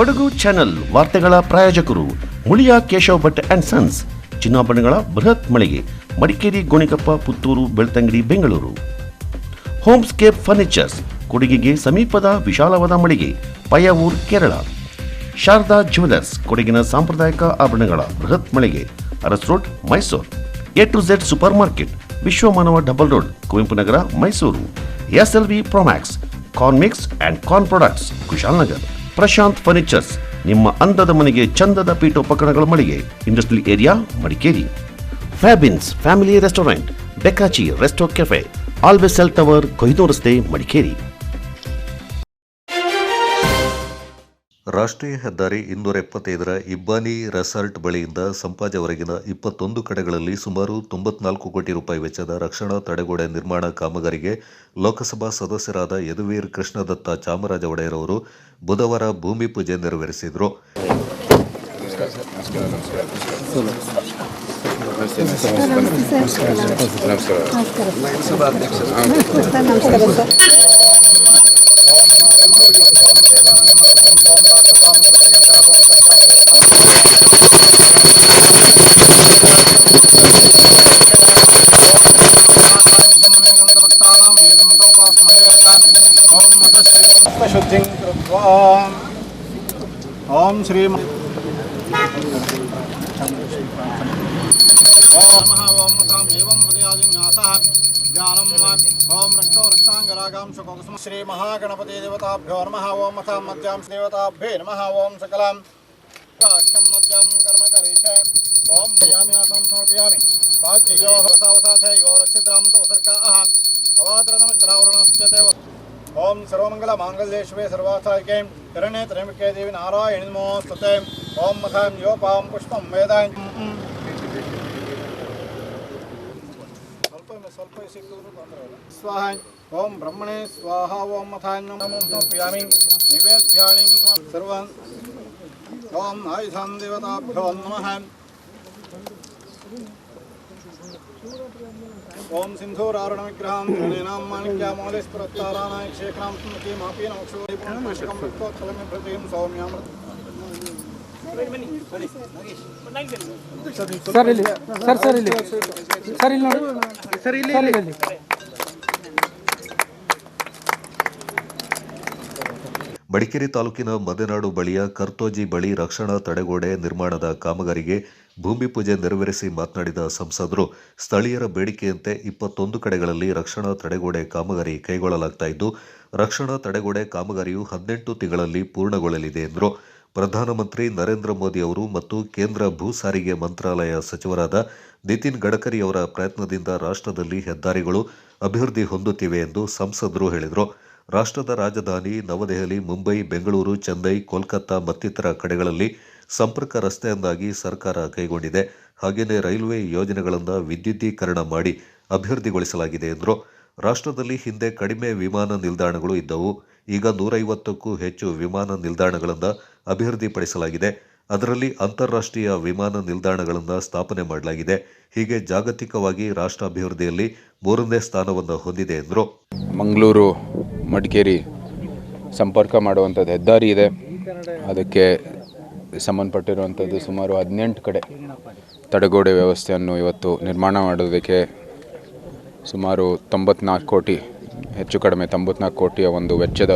Kodagu channel ವಾರ್ತೆಗಳ ಪ್ರಾಯೋಜಕರು Muliya Keshav Bhat and sons, ಚಿನ್ನಾಭರಣಗಳ ಬೃಹತ್ ಮಳಿಗೆ, ಮಡಿಕೇರಿ, ಗೋಣಿಕೊಪ್ಪ, ಪುತ್ತೂರು, ಬೆಳ್ತಂಗಡಿ, ಬೆಂಗಳೂರು. ಹೋಮ್ಸ್ಕೇಪ್ ಫರ್ನಿಚರ್ಸ್, ಕೊಡಗಿಗೆ ಸಮೀಪದ ವಿಶಾಲವಾದ ಮಳಿಗೆ, ಪಯ್ಯಾವೂರ್, ಕೇರಳ. ಶಾರದಾ ಜ್ಯುವೆಲರ್ಸ್, ಕೊಡಗಿನ ಸಾಂಪ್ರದಾಯಿಕ ಆಭರಣಗಳ ಬೃಹತ್ ಮಳಿಗೆ, Aras road, Mysuru. A to Z super market, Vishwamanava double road, Kuvempu Nagar, Mysuru. SLV Promax, corn mix and corn products, Kushalnagar. Prashanth furnitures, ನಿಮ್ಮ ಅಂದದ ಮನೆಗೆ ಚಂದದ ಪೀಠೋಪಕರಣಗಳ ಮಳಿಗೆ, industrial area, Madikeri. Fabins family restaurant, ಬೆಕಾಚಿ resto cafe, always cell tower, Kohinoor ರಸ್ತೆ, ಮಡಿಕೇರಿ. ರಾಷ್ಟ್ರೀಯ ಹೆದ್ದಾರಿ 275ರ ಇಬ್ಬಾನಿ ರೆಸಾರ್ಟ್ ಬಳಿಯಿಂದ ಸಂಪಾಜವರೆಗಿನ 21 ಕಡೆಗಳಲ್ಲಿ ಸುಮಾರು 94 ಕೋಟಿ ರೂಪಾಯಿ ವೆಚ್ಚದ ರಕ್ಷಣಾ ತಡೆಗೋಡೆ ನಿರ್ಮಾಣ ಕಾಮಗಾರಿಗೆ ಲೋಕಸಭಾ ಸದಸ್ಯರಾದ ಯದುವೀರ್ ಕೃಷ್ಣದತ್ತ ಚಾಮರಾಜ ಒಡೆಯರ್ ಅವರು ಬುಧವಾರ ಭೂಮಿ ಪೂಜೆ ನೆರವೇರಿಸಿದರು. ಶುದ್ಧಿಂ ಕೃತ್ವಾ ಓಂ ಶ್ರೀ ಓಂ ಶ್ರೀ ಮಹಾಗಣಪತಿ ದೇವತಾಭ್ಯೋ ನಮಃ. ಓಂ ಅಥ ಮಧ್ಯಾಂ ದೇವತಾಭ್ಯೇ ನಮಃ. ಓಂ ಸಕಲಾಂ ಕಾಖ್ಯಂ ಮಧ್ಯಂ ಕರ್ಮ ಕರಿಷ್ಯೆ. ಓಂ ಭಯಾಮಿ ಆಸಂ ಸಮರ್ಪಯಾಮಿ. ರಾಜ್ಯಯೋಃ ವಸಾವಸಾಥಯೋ ರಕ್ಷಿತಾಂ ತವಸರ್ಕಾಃ ಅವಾದ್ರತಮಿತ್ರಾವರಣಸ್ಯತೆ. ಓಂ ಸರ್ವಮಂಗಲ ಮಾಂಗಲ್ಯೇ ಶಿವೆ ಸರ್ವಾರ್ಥಾಯಿಕೆ ಶರಣ್ಯೇ ತ್ರ್ಯಂಬಕೆ ದೇವಿ ನಾರಾಯಣಿ ನಮೋಸ್ತುತೆ. ಓಂ ಮಥಾಂ ಯೋಪಾಂ ಪುಷ್ಪಂ ವೇದಾಂ. ಸ್ವಲ್ಪ ಸಿಕ್ಕಿದ್ರು ತೊಂದರೆ ಇಲ್ಲ. ಸ್ವಾಹ. ಓಂ ಬ್ರಹ್ಮಣೇ ಸ್ವಾಹ. ಓಂ ಮಥಾಂ ನಮೋ ಸಮರ್ಪಯಾಮಿ. ನಿವೇದ್ಯಾಣಿ ಸರ್ವಂ. ಓಂ ಆಯುಧಾಂ ದೇವತಾಭ್ಯೋ ನಮಃ. ಓಂ ಸಿಂಧೂರಾರುಣ ವಿಗ್ರಹಂ ತ್ರಿನೇನಾಂ ಮಾಣಿಕ್ಯಾಮೌಲಿಸ್ಪುರತ್ತಾರಾನಾಯ ಕ್ಷೇತ್ರಾಂ ಸ್ಮೃತಿ ಮಾಪೀನ ಮೋಕ್ಷೋಪುಷ್ಕಂ ಭಕ್ತೋತ್ಫಲಮಿ ಪ್ರತಿಂ ಸೌಮ್ಯಾಮೃತ. ಮಡಿಕೇರಿ ತಾಲೂಕಿನ ಮದೆನಾಡು ಬಳಿಯ ಕರ್ತೋಜಿ ಬಳಿ ರಕ್ಷಣಾ ತಡೆಗೋಡೆ ನಿರ್ಮಾಣದ ಕಾಮಗಾರಿಗೆ ಭೂಮಿ ಪೂಜೆ ನೆರವೇರಿಸಿ ಮಾತನಾಡಿದ ಸಂಸದರು, ಸ್ಥಳೀಯರ ಬೇಡಿಕೆಯಂತೆ 21 ಕಡೆಗಳಲ್ಲಿ ರಕ್ಷಣಾ ತಡೆಗೋಡೆ ಕಾಮಗಾರಿ ಕೈಗೊಳ್ಳಲಾಗ್ತಾ ಇದ್ದು, ರಕ್ಷಣಾ ತಡೆಗೋಡೆ ಕಾಮಗಾರಿಯು 18 ತಿಂಗಳಲ್ಲಿ ಪೂರ್ಣಗೊಳ್ಳಲಿದೆ ಎಂದರು. ಪ್ರಧಾನಮಂತ್ರಿ ನರೇಂದ್ರ ಮೋದಿ ಅವರು ಮತ್ತು ಕೇಂದ್ರ ಭೂ ಸಾರಿಗೆ ಮಂತ್ರಾಲಯ ಸಚಿವರಾದ ನಿತಿನ್ ಗಡ್ಕರಿ ಅವರ ಪ್ರಯತ್ನದಿಂದ ರಾಷ್ಟ್ರದಲ್ಲಿ ಹೆದ್ದಾರಿಗಳು ಅಭಿವೃದ್ಧಿ ಹೊಂದುತ್ತಿವೆ ಎಂದು ಸಂಸದರು ಹೇಳಿದರು. ರಾಷ್ಟ್ರದ ರಾಜಧಾನಿ ನವದೆಹಲಿ, ಮುಂಬೈ, ಬೆಂಗಳೂರು, ಚೆನ್ನೈ, ಕೋಲ್ಕತ್ತಾ ಮತ್ತಿತರ ಕಡೆಗಳಲ್ಲಿ ಸಂಪರ್ಕ ರಸ್ತೆಯನ್ನಾಗಿ ಸರ್ಕಾರ ಕೈಗೊಂಡಿದೆ. ಹಾಗೆಯೇ ರೈಲ್ವೆ ಯೋಜನೆಗಳನ್ನು ವಿದ್ಯುದೀಕರಣ ಮಾಡಿ ಅಭಿವೃದ್ಧಿಗೊಳಿಸಲಾಗಿದೆ ಎಂದರು. ರಾಷ್ಟ್ರದಲ್ಲಿ ಹಿಂದೆ ಕಡಿಮೆ ವಿಮಾನ ನಿಲ್ದಾಣಗಳು ಇದ್ದವು. ಈಗ 150ಕ್ಕೂ ಹೆಚ್ಚು ವಿಮಾನ ನಿಲ್ದಾಣಗಳನ್ನು ಅಭಿವೃದ್ಧಿಪಡಿಸಲಾಗಿದೆ. ಅದರಲ್ಲಿ ಅಂತಾರಾಷ್ಟ್ರೀಯ ವಿಮಾನ ನಿಲ್ದಾಣಗಳನ್ನು ಸ್ಥಾಪನೆ ಮಾಡಲಾಗಿದೆ. ಹೀಗೆ ಜಾಗತಿಕವಾಗಿ ರಾಷ್ಟ್ರ ಅಭಿವೃದ್ಧಿಯಲ್ಲಿ 3ನೇ ಸ್ಥಾನವನ್ನು ಹೊಂದಿದೆ ಎಂದರು. ಮಂಗಳೂರು ಮಡಿಕೇರಿ ಸಂಪರ್ಕ ಮಾಡುವಂಥದ್ದು ಹೆದ್ದಾರಿ ಇದೆ. ಅದಕ್ಕೆ ಸಂಬಂಧಪಟ್ಟಿರುವಂಥದ್ದು ಸುಮಾರು 18 ಕಡೆ ತಡೆಗೋಡೆ ವ್ಯವಸ್ಥೆಯನ್ನು ಇವತ್ತು ನಿರ್ಮಾಣ ಮಾಡೋದಕ್ಕೆ ಸುಮಾರು 94 ಕೋಟಿ, ಹೆಚ್ಚು ಕಡಿಮೆ 94 ಕೋಟಿಯ ಒಂದು ವೆಚ್ಚದ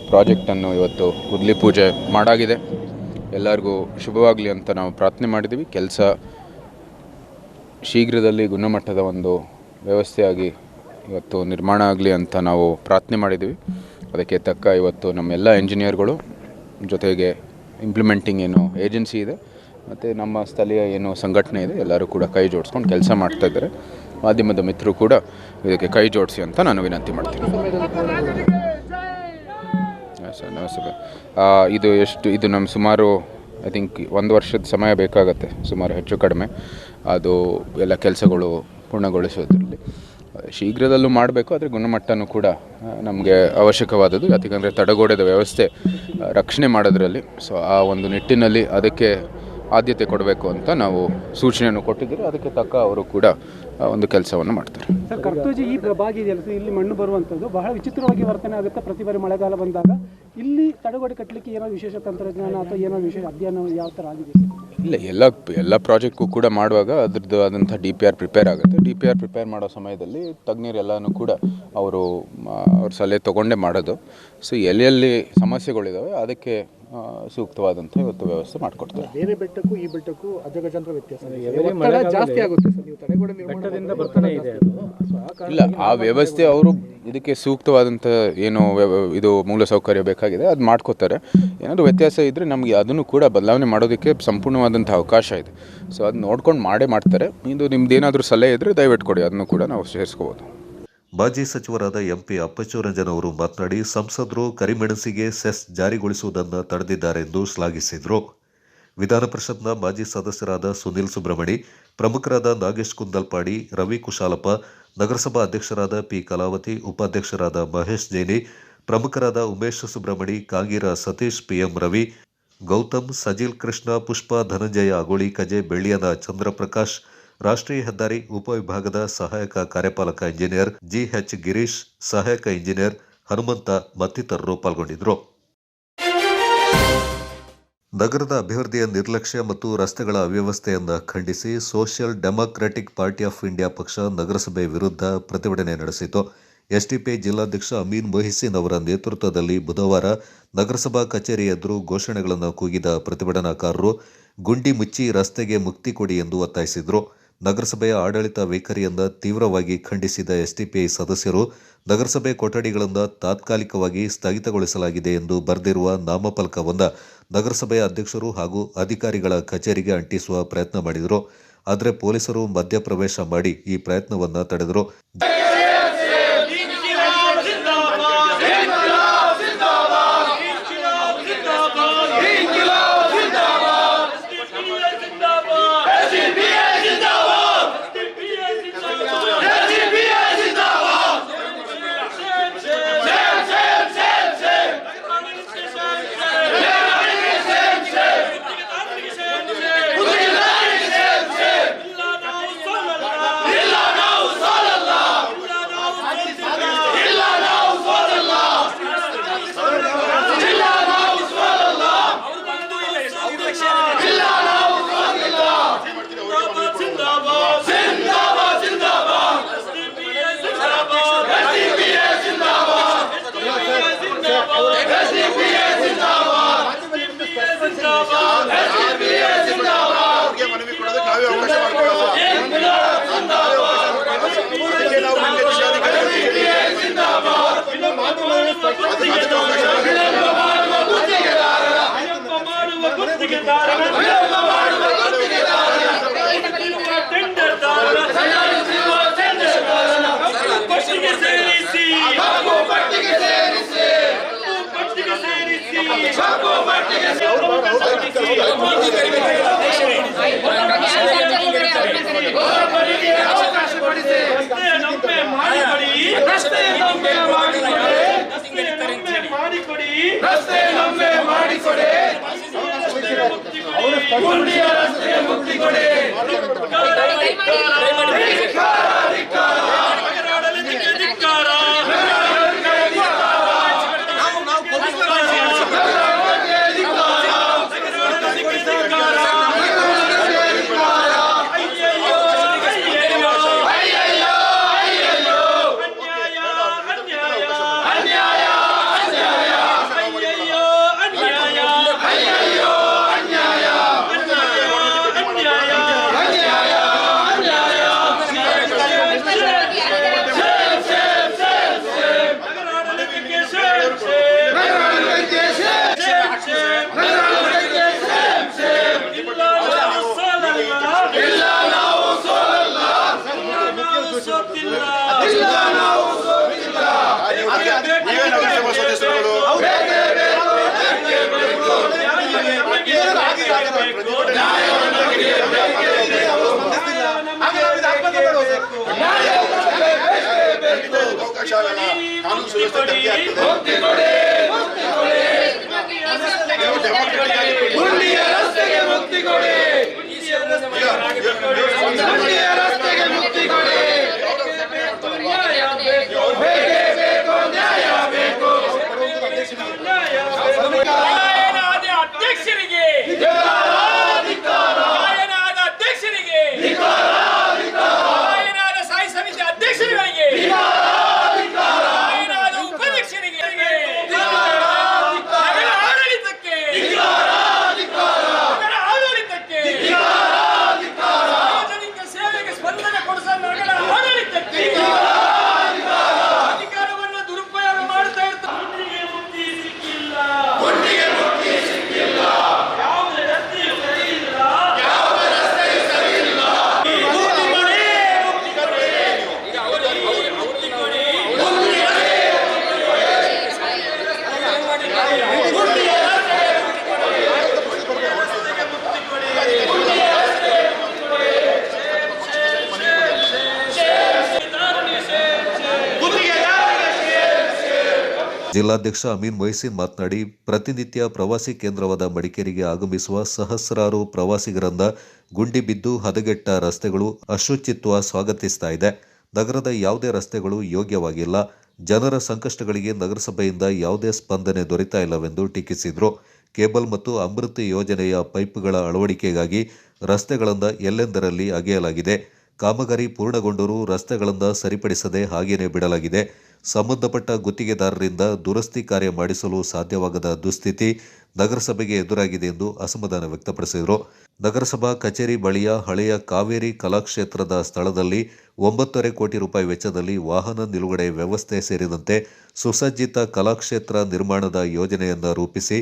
ಪ್ರಾಜೆಕ್ಟನ್ನು ಇವತ್ತು ಗುದ್ಲಿ ಪೂಜೆ ಮಾಡಾಗಿದೆ. ಎಲ್ಲರಿಗೂ ಶುಭವಾಗಲಿ ಅಂತ ನಾವು ಪ್ರಾರ್ಥನೆ ಮಾಡಿದ್ದೀವಿ. ಕೆಲಸ ಶೀಘ್ರದಲ್ಲಿ ಗುಣಮಟ್ಟದ ಒಂದು ವ್ಯವಸ್ಥೆಯಾಗಿ ಇವತ್ತು ನಿರ್ಮಾಣ ಆಗಲಿ ಅಂತ ನಾವು ಪ್ರಾರ್ಥನೆ ಮಾಡಿದ್ದೀವಿ. ಅದಕ್ಕೆ ತಕ್ಕ ಇವತ್ತು ನಮ್ಮೆಲ್ಲ ಇಂಜಿನಿಯರ್ಗಳು ಜೊತೆಗೆ ಇಂಪ್ಲಿಮೆಂಟಿಂಗ್ ಏನು ಏಜೆನ್ಸಿ ಇದೆ ಮತ್ತು ನಮ್ಮ ಸ್ಥಳೀಯ ಏನು ಸಂಘಟನೆ ಇದೆ ಎಲ್ಲರೂ ಕೂಡ ಕೈ ಜೋಡಿಸ್ಕೊಂಡು ಕೆಲಸ ಮಾಡ್ತಾ ಇದ್ದಾರೆ. ಮಾಧ್ಯಮದ ಮಿತ್ರರು ಕೂಡ ಇದಕ್ಕೆ ಕೈ ಜೋಡಿಸಿ ಅಂತ ನಾನು ವಿನಂತಿ ಮಾಡ್ತೀನಿ. ಸರ್ ನಮಸ್ತೆ. ಇದು ನಮ್ಮ ಸುಮಾರು ಐ ಥಿಂಕ್ 1 ವರ್ಷದ ಸಮಯ ಬೇಕಾಗುತ್ತೆ, ಸುಮಾರು ಹೆಚ್ಚು ಕಡಿಮೆ ಅದು ಎಲ್ಲ ಕೆಲಸಗಳು ಪೂರ್ಣಗೊಳಿಸೋದ್ರಲ್ಲಿ. ಶೀಘ್ರದಲ್ಲೂ ಮಾಡಬೇಕು, ಆದರೆ ಗುಣಮಟ್ಟನೂ ಕೂಡ ನಮಗೆ ಅವಶ್ಯಕವಾದದ್ದು. ಯಾಕೆಂದರೆ ತಡೆಗೋಡೆದ ವ್ಯವಸ್ಥೆ ರಕ್ಷಣೆ ಮಾಡೋದ್ರಲ್ಲಿ, ಸೊ ಆ ಒಂದು ನಿಟ್ಟಿನಲ್ಲಿ ಅದಕ್ಕೆ ಆದ್ಯತೆ ಕೊಡಬೇಕು ಅಂತ ನಾವು ಸೂಚನೆಯನ್ನು ಕೊಟ್ಟಿದ್ದೀರಿ. ಅದಕ್ಕೆ ತಕ್ಕ ಅವರು ಕೂಡ ಒಂದು ಕೆಲಸವನ್ನು ಮಾಡ್ತಾರೆ. ಸರ್, ಕರ್ತೋಜಿ ಈ ಭಾಗ ಇದೆಯಲ್ಲ ಸರ್, ಇಲ್ಲಿ ಮಣ್ಣು ಬರುವಂಥದ್ದು ಬಹಳ ವಿಚಿತ್ರವಾಗಿ ವರ್ತನೆ ಆಗುತ್ತೆ. ಪ್ರತಿ ಬಾರಿ ಮಳೆಗಾಲ ಬಂದಾಗ ಇಲ್ಲಿ ತಡೆಗೋಡೆ ಕಟ್ಟಲಿಕ್ಕೆ ಏನೋ ವಿಶೇಷ ತಂತ್ರಜ್ಞಾನ ಅಥವಾ ಏನೋ ವಿಶೇಷ ಅಧ್ಯಯನ ಯಾವ ಥರ ಆಗಿದೆ ಸರ್? ಇಲ್ಲ, ಎಲ್ಲ ಪ್ರಾಜೆಕ್ಟ್ಗೂ ಕೂಡ ಮಾಡುವಾಗ ಅದ್ರದ್ದು ಆದಂಥ DPR ಪ್ರಿಪೇರ್ ಆಗುತ್ತೆ. DPR ಪ್ರಿಪೇರ್ ಮಾಡೋ ಸಮಯದಲ್ಲಿ ತಜ್ಞರೆಲ್ಲನೂ ಕೂಡ ಅವ್ರ ಸಲಹೆ ತೊಗೊಂಡೇ ಮಾಡೋದು. ಸೊ ಎಲ್ಲೆಲ್ಲಿ ಸಮಸ್ಯೆಗಳಿದ್ದಾವೆ ಅದಕ್ಕೆ ಸೂಕ್ತವಾದಂಥ ಇವತ್ತು ವ್ಯವಸ್ಥೆ ಮಾಡಿಕೊಡ್ತಾರೆ. ಬೇರೆ ಬೆಟ್ಟಕ್ಕೂ ಈ ಬೆಟ್ಟಕ್ಕೂ ಅಜಗಜಾಂತರ ವ್ಯತ್ಯಾಸ ಜಾಸ್ತಿ ಆಗುತ್ತೆ ಸರ್. ನೀವು ತಡೆಗೋಡೆ ನಿರ್ಮಾಣದಿಂದ ಬರ್ತಾನೆ ಇದೆ. ಇಲ್ಲ, ಆ ವ್ಯವಸ್ಥೆ ಅವರು ಇದಕ್ಕೆ ಸೂಕ್ತವಾದಂಥ ಏನು ಇದು ಮೂಲಸೌಕರ್ಯ ಬೇಕಾಗಿದೆ ಅದು ಮಾಡ್ಕೋತಾರೆ. ಏನಾದರೂ ವ್ಯತ್ಯಾಸ ಇದ್ದರೆ ನಮಗೆ ಅದನ್ನು ಕೂಡ ಬದಲಾವಣೆ ಮಾಡೋದಕ್ಕೆ ಸಂಪೂರ್ಣವಾದಂಥ ಅವಕಾಶ ಇದೆ. ಸೊ ಅದು ನೋಡ್ಕೊಂಡು ಮಾಡ್ತಾರೆ. ಇದು ನಿಮ್ದೇನಾದರೂ ಸಲಹೆ ಇದ್ದರೆ ದಯವಿಟ್ಟು ಕೊಡಿ, ಅದನ್ನು ಕೂಡ ನಾವು ಸೇರಿಸ್ಕೋಬೋದು. ಮಾಜಿ ಸಚಿವರಾದ MP ಅಪ್ಪಚ್ಚು ರಂಜನ್ ಅವರು ಮಾತನಾಡಿ, ಸಂಸದರು ಕರಿಮೆಣಸಿಗೆ ಸೆಸ್ ಜಾರಿಗೊಳಿಸುವುದನ್ನು ತಡೆದಿದ್ದಾರೆ ಎಂದು ಶ್ಲಾಘಿಸಿದರು. ವಿಧಾನ ಪರಿಷತ್ನ ಮಾಜಿ ಸದಸ್ಯರಾದ ಸುನಿಲ್ ಸುಬ್ರಹ್ಮಣಿ, ಪ್ರಮುಖರಾದ ನಾಗೇಶ್ ಕುಂದಲ್ಪಾಡಿ, ರವಿ ಕುಶಾಲಪ್ಪ, ನಗರಸಭಾ ಅಧ್ಯಕ್ಷರಾದ P ಕಲಾವತಿ, ಉಪಾಧ್ಯಕ್ಷರಾದ ಮಹೇಶ್ ಜೈನಿ, ಪ್ರಮುಖರಾದ ಉಮೇಶ್ ಸುಬ್ರಹ್ಮಣಿ, ಕಾಂಗೀರ ಸತೀಶ್, PM ರವಿ, ಗೌತಮ್, ಸಜಿಲ್ ಕೃಷ್ಣ, ಪುಷ್ಪ, ಧನಂಜಯ ಅಗೋಳಿ ಕಜೆ, ಬೆಳ್ಳಿಯನ ಚಂದ್ರಪ್ರಕಾಶ್, ರಾಷ್ಟ್ರೀಯ ಹೆದ್ದಾರಿ ಉಪವಿಭಾಗದ ಸಹಾಯಕ ಕಾರ್ಯಪಾಲಕ ಇಂಜಿನಿಯರ್ GH ಗಿರೀಶ್, ಸಹಾಯಕ ಇಂಜಿನಿಯರ್ ಹನುಮಂತ ಮತ್ತಿತರರು ಪಾಲ್ಗೊಂಡಿದ್ದರು. ನಗರದ ಅಭಿವೃದ್ಧಿಯ ನಿರ್ಲಕ್ಷ್ಯ ಮತ್ತು ರಸ್ತೆಗಳ ಅವ್ಯವಸ್ಥೆಯನ್ನು ಖಂಡಿಸಿ social democratic party of India ಪಕ್ಷ ನಗರಸಭೆ ವಿರುದ್ಧ ಪ್ರತಿಭಟನೆ ನಡೆಸಿತು. SDPI ಜಿಲ್ಲಾಧ್ಯಕ್ಷ ಅಮೀನ್ ಮೊಹಿಸಿನ್ ಅವರ ನೇತೃತ್ವದಲ್ಲಿ ಬುಧವಾರ ನಗರಸಭಾ ಕಚೇರಿ ಎದುರು ಘೋಷಣೆಗಳನ್ನು ಕೂಗಿದ ಪ್ರತಿಭಟನಾಕಾರರು ಗುಂಡಿ ಮುಚ್ಚಿ ರಸ್ತೆಗೆ ಮುಕ್ತಿ ಕೊಡಿ ಎಂದು ಒತ್ತಾಯಿಸಿದರು. ನಗರಸಭೆಯ ಆಡಳಿತ ವೈಖರಿಯಿಂದ ತೀವ್ರವಾಗಿ ಖಂಡಿಸಿದ SDPI ಸದಸ್ಯರು ನಗರಸಭೆ ಕೊಠಡಿಗಳನ್ನು ತಾತ್ಕಾಲಿಕವಾಗಿ ಸ್ಥಗಿತಗೊಳಿಸಲಾಗಿದೆ ಎಂದು ಬರೆದಿರುವ ನಾಮಫಲಕವನ್ನು ನಗರಸಭೆಯ ಅಧ್ಯಕ್ಷರು ಹಾಗೂ ಅಧಿಕಾರಿಗಳ ಕಚೇರಿಗೆ ಅಂಟಿಸುವ ಪ್ರಯತ್ನ ಮಾಡಿದರು. ಆದರೆ ಪೊಲೀಸರು ಮಧ್ಯಪ್ರವೇಶ ಮಾಡಿ ಈ ಪ್ರಯತ್ನವನ್ನು ತಡೆದರು. ಮುಕ್ತಿ ಕೊಡಿ ಅಧ್ಯಕ್ಷರಿಗೆ ಸಾಯಿ ಸಮಿತಿ ಅಧ್ಯಕ್ಷರುಗಳಿಗೆ ಉಪಾಧ್ಯಕ್ಷರಿಗೆ ಆಡಳಿತಕ್ಕೆ ಸಾರ್ವಜನಿಕ ಸೇವೆಗೆ ಸ್ಪಂದನೆ ಕೊಡಿಸೋ ನಗರ ಆಡಳಿತಕ್ಕೆ ಅಧಿಕಾರವನ್ನು ದುರುಪಯೋಗ ಮಾಡ್ತಾ ಇರ್ತಾರೆ. ಜಿಲ್ಲಾಧ್ಯಕ್ಷ ಅಮೀನ್ ಮೊಯ್ಸಿನ್ ಮಾತನಾಡಿ, ಪ್ರತಿನಿತ್ಯ ಪ್ರವಾಸಿ ಕೇಂದ್ರವಾದ ಮಡಿಕೇರಿಗೆ ಆಗಮಿಸುವ ಸಹಸ್ರಾರು ಪ್ರವಾಸಿಗರಿಂದ ಗುಂಡಿ ಬಿದ್ದು ಹದಗೆಟ್ಟ ರಸ್ತೆಗಳು ಅಶುಚಿತ್ವ ಸ್ವಾಗತಿಸ್ತಾ ಇದೆ. ನಗರದ ಯಾವುದೇ ರಸ್ತೆಗಳು ಯೋಗ್ಯವಾಗಿಲ್ಲ. ಜನರ ಸಂಕಷ್ಟಗಳಿಗೆ ನಗರಸಭೆಯಿಂದ ಯಾವುದೇ ಸ್ಪಂದನೆ ದೊರೆತಾ ಇಲ್ಲವೆಂದು ಟೀಕಿಸಿದರು. ಕೇಬಲ್ ಮತ್ತು ಅಮೃತ್ ಯೋಜನೆಯ ಪೈಪ್ಗಳ ಅಳವಡಿಕೆಗಾಗಿ ರಸ್ತೆಗಳನ್ನು ಎಲ್ಲೆಂದರಲ್ಲಿ ಅಗೆಯಲಾಗಿದೆ. ಕಾಮಗಾರಿ ಪೂರ್ಣಗೊಂಡರೂ ರಸ್ತೆಗಳನ್ನು ಸರಿಪಡಿಸದೆ ಹಾಗೇನೆ ಬಿಡಲಾಗಿದೆ. ಸಂಬಂಧಪಟ್ಟ ಗುತ್ತಿಗೆದಾರರಿಂದ ದುರಸ್ತಿ ಕಾರ್ಯ ಮಾಡಿಸಲು ಸಾಧ್ಯವಾಗದ ದುಸ್ಥಿತಿ ನಗರಸಭೆಗೆ ಎದುರಾಗಿದೆ ಎಂದು ಅಸಮಾಧಾನ ವ್ಯಕ್ತಪಡಿಸಿದರು. ನಗರಸಭಾ ಕಚೇರಿ ಬಳಿಯ ಹಳೆಯ ಕಾವೇರಿ ಕಲಾಕ್ಷೇತ್ರದ ಸ್ಥಳದಲ್ಲಿ 9.5 ಕೋಟಿ ರೂಪಾಯಿ ವೆಚ್ಚದಲ್ಲಿ ವಾಹನ ನಿಲುಗಡೆ ವ್ಯವಸ್ಥೆ ಸೇರಿದಂತೆ ಸುಸಜ್ಜಿತ ಕಲಾಕ್ಷೇತ್ರ ನಿರ್ಮಾಣದ ಯೋಜನೆಯನ್ನು ರೂಪಿಸಿ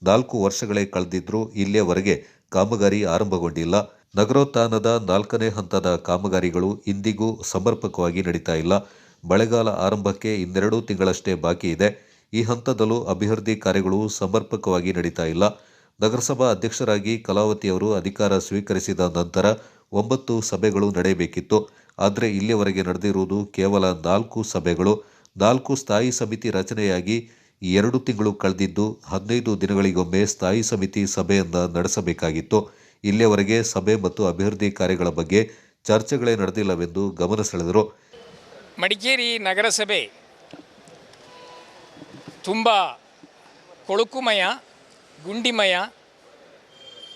4 ವರ್ಷಗಳೇ ಕಳೆದಿದ್ರೂ ಇಲ್ಲಿಯವರೆಗೆ ಕಾಮಗಾರಿ ಆರಂಭಗೊಂಡಿಲ್ಲ. ನಗರೋತ್ಥಾನದ 4ನೇ ಹಂತದ ಕಾಮಗಾರಿಗಳು ಇಂದಿಗೂ ಸಮರ್ಪಕವಾಗಿ ನಡೀತಾ ಇಲ್ಲ. ಮಳೆಗಾಲ ಆರಂಭಕ್ಕೆ 2 ತಿಂಗಳಷ್ಟೇ ಬಾಕಿ ಇದೆ. ಈ ಹಂತದಲ್ಲೂ ಅಭಿವೃದ್ಧಿ ಕಾರ್ಯಗಳು ಸಮರ್ಪಕವಾಗಿ ನಡೀತಾ ಇಲ್ಲ. ನಗರಸಭಾ ಅಧ್ಯಕ್ಷರಾಗಿ ಕಲಾವತಿಯವರು ಅಧಿಕಾರ ಸ್ವೀಕರಿಸಿದ ನಂತರ 9 ಸಭೆಗಳು ನಡೆಯಬೇಕಿತ್ತು. ಆದರೆ ಇಲ್ಲಿಯವರೆಗೆ ನಡೆದಿರುವುದು ಕೇವಲ 4 ಸಭೆಗಳು. 4 ಸ್ಥಾಯಿ ಸಮಿತಿ ರಚನೆಯಾಗಿ 2 ತಿಂಗಳು ಕಳೆದಿದ್ದು 15 ದಿನಗಳಿಗೊಮ್ಮೆ ಸ್ಥಾಯಿ ಸಮಿತಿ ಸಭೆಯನ್ನು ನಡೆಸಬೇಕಾಗಿತ್ತು. ಇಲ್ಲಿಯವರೆಗೆ ಸಭೆ ಮತ್ತು ಅಭಿವೃದ್ಧಿ ಕಾರ್ಯಗಳ ಬಗ್ಗೆ ಚರ್ಚೆಗಳೇ ನಡೆದಿಲ್ಲವೆಂದು ಗಮನ ಸೆಳೆದರು. ಮಡಿಕೇರಿ ನಗರಸಭೆ ತುಂಬ ಕೊಳುಕುಮಯ, ಗುಂಡಿಮಯ,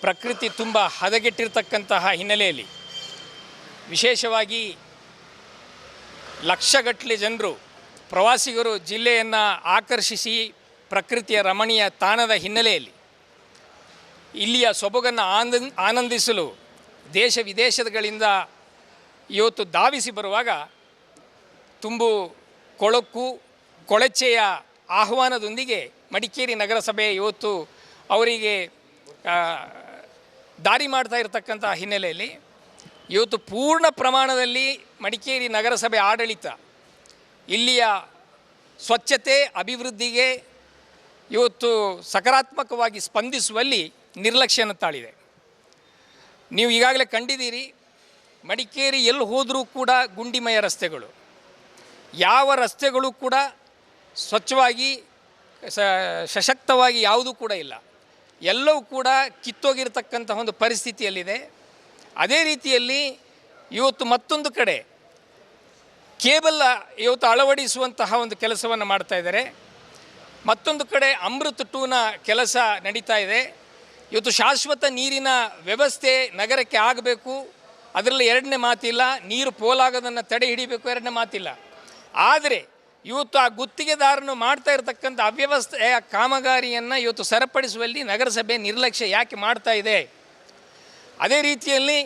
ಪ್ರಕೃತಿ ತುಂಬ ಹದಗೆಟ್ಟಿರ್ತಕ್ಕಂತಹ ಹಿನ್ನೆಲೆಯಲ್ಲಿ ವಿಶೇಷವಾಗಿ ಲಕ್ಷಗಟ್ಟಲೆ ಜನರು ಪ್ರವಾಸಿಗರು ಜಿಲ್ಲೆಯನ್ನು ಆಕರ್ಷಿಸಿ ಪ್ರಕೃತಿಯ ರಮಣೀಯ ತಾಣದ ಹಿನ್ನೆಲೆಯಲ್ಲಿ ಇಲ್ಲಿಯ ಸೊಬಗನ್ನು ಆನಂದಿಸಲು ದೇಶ ವಿದೇಶಗಳಿಂದ ಇವತ್ತು ಧಾವಿಸಿ ಬರುವಾಗ ತುಂಬು ಕೊಳಕು ಕೊಳಚೆಯ ಆಹ್ವಾನದೊಂದಿಗೆ ಮಡಿಕೇರಿ ನಗರಸಭೆ ಇವತ್ತು ಅವರಿಗೆ ದಾರಿ ಮಾಡ್ತಾ ಇರತಕ್ಕಂಥ ಹಿನ್ನೆಲೆಯಲ್ಲಿ ಇವತ್ತು ಪೂರ್ಣ ಪ್ರಮಾಣದಲ್ಲಿ ಮಡಿಕೇರಿ ನಗರಸಭೆ ಆಡಳಿತ ಇಲ್ಲಿಯ ಸ್ವಚ್ಛತೆ ಅಭಿವೃದ್ಧಿಗೆ ಇವತ್ತು ಸಕಾರಾತ್ಮಕವಾಗಿ ಸ್ಪಂದಿಸುವಲ್ಲಿ ನಿರ್ಲಕ್ಷ್ಯನ ತಾಳಿದೆ. ನೀವು ಈಗಾಗಲೇ ಕಂಡಿದ್ದೀರಿ, ಮಡಿಕೇರಿ ಎಲ್ಲಿ ಹೋದರೂ ಕೂಡ ಗುಂಡಿಮಯ ರಸ್ತೆಗಳು, ಯಾವ ರಸ್ತೆಗಳು ಕೂಡ ಸ್ವಚ್ಛವಾಗಿ ಸಶಕ್ತವಾಗಿ ಯಾವುದೂ ಕೂಡ ಇಲ್ಲ. ಎಲ್ಲವೂ ಕೂಡ ಕಿತ್ತೋಗಿರ್ತಕ್ಕಂಥ ಒಂದು ಪರಿಸ್ಥಿತಿಯಲ್ಲಿದೆ. ಅದೇ ರೀತಿಯಲ್ಲಿ ಇವತ್ತು ಮತ್ತೊಂದು ಕಡೆ ಕೇಬಲ್ ಇವತ್ತು ಅಳವಡಿಸುವಂತಹ ಒಂದು ಕೆಲಸವನ್ನು ಮಾಡ್ತಾ ಇದ್ದಾರೆ. ಮತ್ತೊಂದು ಕಡೆ ಅಮೃತ್ 2ನ ಕೆಲಸ ನಡೀತಾ ಇದೆ. ಇವತ್ತು ಶಾಶ್ವತ ನೀರಿನ ವ್ಯವಸ್ಥೆ ನಗರಕ್ಕೆ ಆಗಬೇಕು, ಅದರಲ್ಲಿ ಎರಡನೇ ಮಾತಿಲ್ಲ. ನೀರು ಪೋಲಾಗೋದನ್ನು ತಡೆ ಹಿಡಿಬೇಕು, ಎರಡನೇ ಮಾತಿಲ್ಲ. ಆದರೆ ಇವತ್ತು ಆ ಗುತ್ತಿಗೆದಾರನು ಮಾಡ್ತಾ ಇರತಕ್ಕಂಥ ಅವ್ಯವಸ್ಥೆಯ ಕಾಮಗಾರಿಯನ್ನು ಇವತ್ತು ಸರಿಪಡಿಸುವಲ್ಲಿ ನಗರಸಭೆ ನಿರ್ಲಕ್ಷ್ಯ ಯಾಕೆ ಮಾಡ್ತಾ ಇದೆ? ಅದೇ ರೀತಿಯಲ್ಲಿ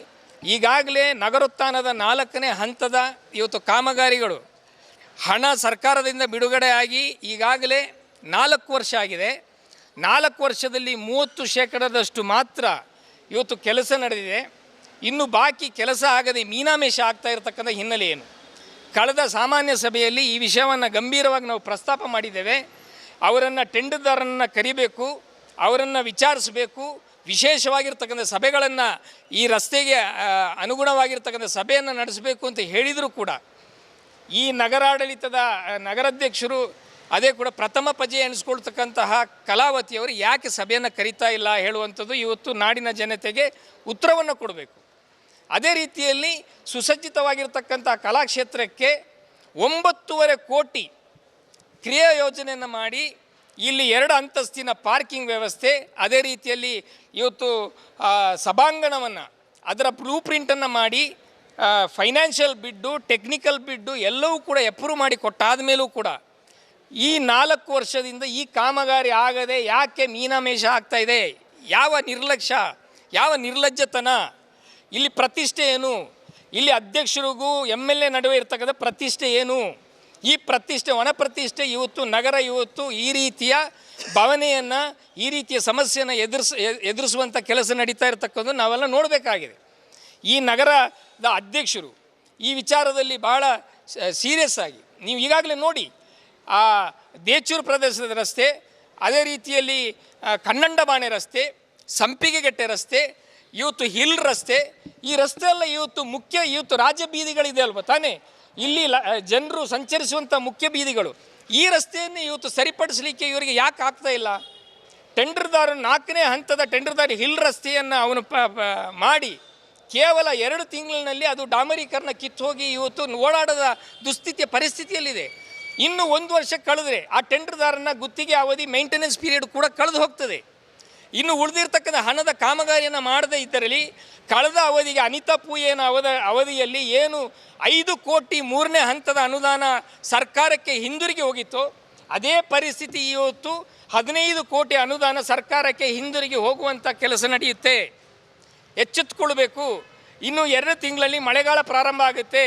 ಈಗಾಗಲೇ ನಗರೋತ್ಥಾನದ 4ನೇ ಹಂತದ ಇವತ್ತು ಕಾಮಗಾರಿಗಳು ಹಣ ಸರ್ಕಾರದಿಂದ ಬಿಡುಗಡೆ ಆಗಿ ಈಗಾಗಲೇ 4 ವರ್ಷ ಆಗಿದೆ. 4 ವರ್ಷದಲ್ಲಿ 30% ಮಾತ್ರ ಇವತ್ತು ಕೆಲಸ ನಡೆದಿದೆ. ಇನ್ನು ಬಾಕಿ ಕೆಲಸ ಆಗದೆ ಮೀನಾಮೇಷ ಆಗ್ತಾ ಇರತಕ್ಕಂಥ ಹಿನ್ನೆಲೆ ಏನು? ಕಳೆದ ಸಾಮಾನ್ಯ ಸಭೆಯಲ್ಲಿ ಈ ವಿಷಯವನ್ನು ಗಂಭೀರವಾಗಿ ನಾವು ಪ್ರಸ್ತಾಪ ಮಾಡಿದ್ದೇವೆ. ಅವರನ್ನು ಟೆಂಡರ್ದಾರನ್ನು ಕರಿಬೇಕು, ಅವರನ್ನು ವಿಚಾರಿಸಬೇಕು, ವಿಶೇಷವಾಗಿರ್ತಕ್ಕಂಥ ಸಭೆಗಳನ್ನು ಈ ರಸ್ತೆಗೆ ಅನುಗುಣವಾಗಿರ್ತಕ್ಕಂಥ ಸಭೆಯನ್ನು ನಡೆಸಬೇಕು ಅಂತ ಹೇಳಿದರೂ ಕೂಡ ಈ ನಗರಾಡಳಿತದ ನಗರಾಧ್ಯಕ್ಷರು ಅದೇ ಕೂಡ ಪ್ರಥಮ ಪಜೆ ಎಣಿಸ್ಕೊಳ್ತಕ್ಕಂತಹ ಕಲಾವತಿಯವರು ಯಾಕೆ ಸಭೆಯನ್ನು ಕರೀತಾ ಇಲ್ಲ ಹೇಳುವಂಥದ್ದು ಇವತ್ತು ನಾಡಿನ ಜನತೆಗೆ ಉತ್ತರವನ್ನು ಕೊಡಬೇಕು. ಅದೇ ರೀತಿಯಲ್ಲಿ ಸುಸಜ್ಜಿತವಾಗಿರ್ತಕ್ಕಂಥ ಕಲಾಕ್ಷೇತ್ರಕ್ಕೆ 9.5 ಕೋಟಿ ಕ್ರಿಯಾ ಯೋಜನೆಯನ್ನು ಮಾಡಿ ಇಲ್ಲಿ 2 ಅಂತಸ್ತಿನ ಪಾರ್ಕಿಂಗ್ ವ್ಯವಸ್ಥೆ, ಅದೇ ರೀತಿಯಲ್ಲಿ ಇವತ್ತು ಸಭಾಂಗಣವನ್ನು ಅದರ ಬ್ಲೂ ಪ್ರಿಂಟನ್ನು ಮಾಡಿ ಫೈನಾನ್ಷಿಯಲ್ ಬಿಡ್ಡು, ಟೆಕ್ನಿಕಲ್ ಬಿಡ್ಡು ಎಲ್ಲವೂ ಕೂಡ ಅಪ್ರೂವ್ ಮಾಡಿ ಕೊಟ್ಟಾದ ಮೇಲೂ ಕೂಡ ಈ 4 ವರ್ಷದಿಂದ ಈ ಕಾಮಗಾರಿ ಆಗದೆ ಯಾಕೆ ಮೀನಾಮೇಷ ಆಗ್ತಾ ಇದೆ? ಯಾವ ನಿರ್ಲಕ್ಷ್ಯ, ಯಾವ ನಿರ್ಲಜ್ಜತನ, ಇಲ್ಲಿ ಪ್ರತಿಷ್ಠೆ ಏನು? ಇಲ್ಲಿ ಅಧ್ಯಕ್ಷರಿಗೂ MLA ನಡುವೆ ಇರ್ತಕ್ಕಂಥ ಪ್ರತಿಷ್ಠೆ ಏನು? ಈ ಪ್ರತಿಷ್ಠೆ, ಒಣ ಪ್ರತಿಷ್ಠೆ ಇವತ್ತು ನಗರ ಇವತ್ತು ಈ ರೀತಿಯ ಭಾವನೆಯನ್ನು, ಈ ರೀತಿಯ ಸಮಸ್ಯೆಯನ್ನು ಎದುರಿಸುವಂಥ ಕೆಲಸ ನಡೀತಾ ಇರತಕ್ಕಂಥದ್ದು ನಾವೆಲ್ಲ ನೋಡಬೇಕಾಗಿದೆ. ಈ ನಗರದ ಅಧ್ಯಕ್ಷರು ಈ ವಿಚಾರದಲ್ಲಿ ಭಾಳ ಸೀರಿಯಸ್ ಆಗಿ, ನೀವು ಈಗಾಗಲೇ ನೋಡಿ ಆ ದೇಚೂರು ಪ್ರದೇಶದ ರಸ್ತೆ, ಅದೇ ರೀತಿಯಲ್ಲಿ ಕನ್ನಂಡಬಾಣೆ ರಸ್ತೆ, ಸಂಪಿಗೆಗಟ್ಟೆ ರಸ್ತೆ, ಇವತ್ತು ಹಿಲ್ ರಸ್ತೆ, ಈ ರಸ್ತೆ ಎಲ್ಲ ಇವತ್ತು ರಾಜ್ಯ ಬೀದಿಗಳಿದೆ ಅಲ್ವ ತಾನೇ, ಇಲ್ಲಿ ಜನರು ಸಂಚರಿಸುವಂಥ ಮುಖ್ಯ ಬೀದಿಗಳು. ಈ ರಸ್ತೆಯನ್ನು ಇವತ್ತು ಸರಿಪಡಿಸಲಿಕ್ಕೆ ಇವರಿಗೆ ಯಾಕೆ ಆಗ್ತಾ ಇಲ್ಲ? ಟೆಂಡರ್ದಾರ 4ನೇ ಹಂತದ ಟೆಂಡರ್ದಾರ ಹಿಲ್ ರಸ್ತೆಯನ್ನು ಅವನು ಮಾಡಿ ಕೇವಲ 2 ತಿಂಗಳಿನಲ್ಲಿ ಅದು ಡಾಮರೀಕರಣ ಕಿತ್ತು ಹೋಗಿ ಇವತ್ತು ಓಡಾಡದ ದುಸ್ಥಿತಿಯ ಪರಿಸ್ಥಿತಿಯಲ್ಲಿದೆ. ಇನ್ನು 1 ವರ್ಷ ಕಳೆದ್ರೆ ಆ ಟೆಂಡರ್ದಾರನ ಗುತ್ತಿಗೆ ಅವಧಿ, ಮೇಂಟೆನೆನ್ಸ್ ಪೀರಿಯಡ್ ಕೂಡ ಕಳೆದು ಹೋಗ್ತದೆ. ಇನ್ನು ಉಳಿದಿರ್ತಕ್ಕಂಥ ಹಣದ ಕಾಮಗಾರಿಯನ್ನು ಮಾಡದೇ ಇದ್ದರಲ್ಲಿ ಕಳೆದ ಅವಧಿಗೆ ಅನಿತಾ ಪೂಯೇನ ಅವಧಿಯಲ್ಲಿ ಏನು 5 ಕೋಟಿ 3ನೇ ಹಂತದ ಅನುದಾನ ಸರ್ಕಾರಕ್ಕೆ ಹಿಂದಿರುಗಿ ಹೋಗಿತ್ತು, ಅದೇ ಪರಿಸ್ಥಿತಿ ಇವತ್ತು 15 ಕೋಟಿ ಅನುದಾನ ಸರ್ಕಾರಕ್ಕೆ ಹಿಂದಿರುಗಿ ಹೋಗುವಂಥ ಕೆಲಸ ನಡೆಯುತ್ತೆ. ಎಚ್ಚೆತ್ತುಕೊಳ್ಬೇಕು. ಇನ್ನು 2 ತಿಂಗಳಲ್ಲಿ ಮಳೆಗಾಲ ಪ್ರಾರಂಭ ಆಗುತ್ತೆ.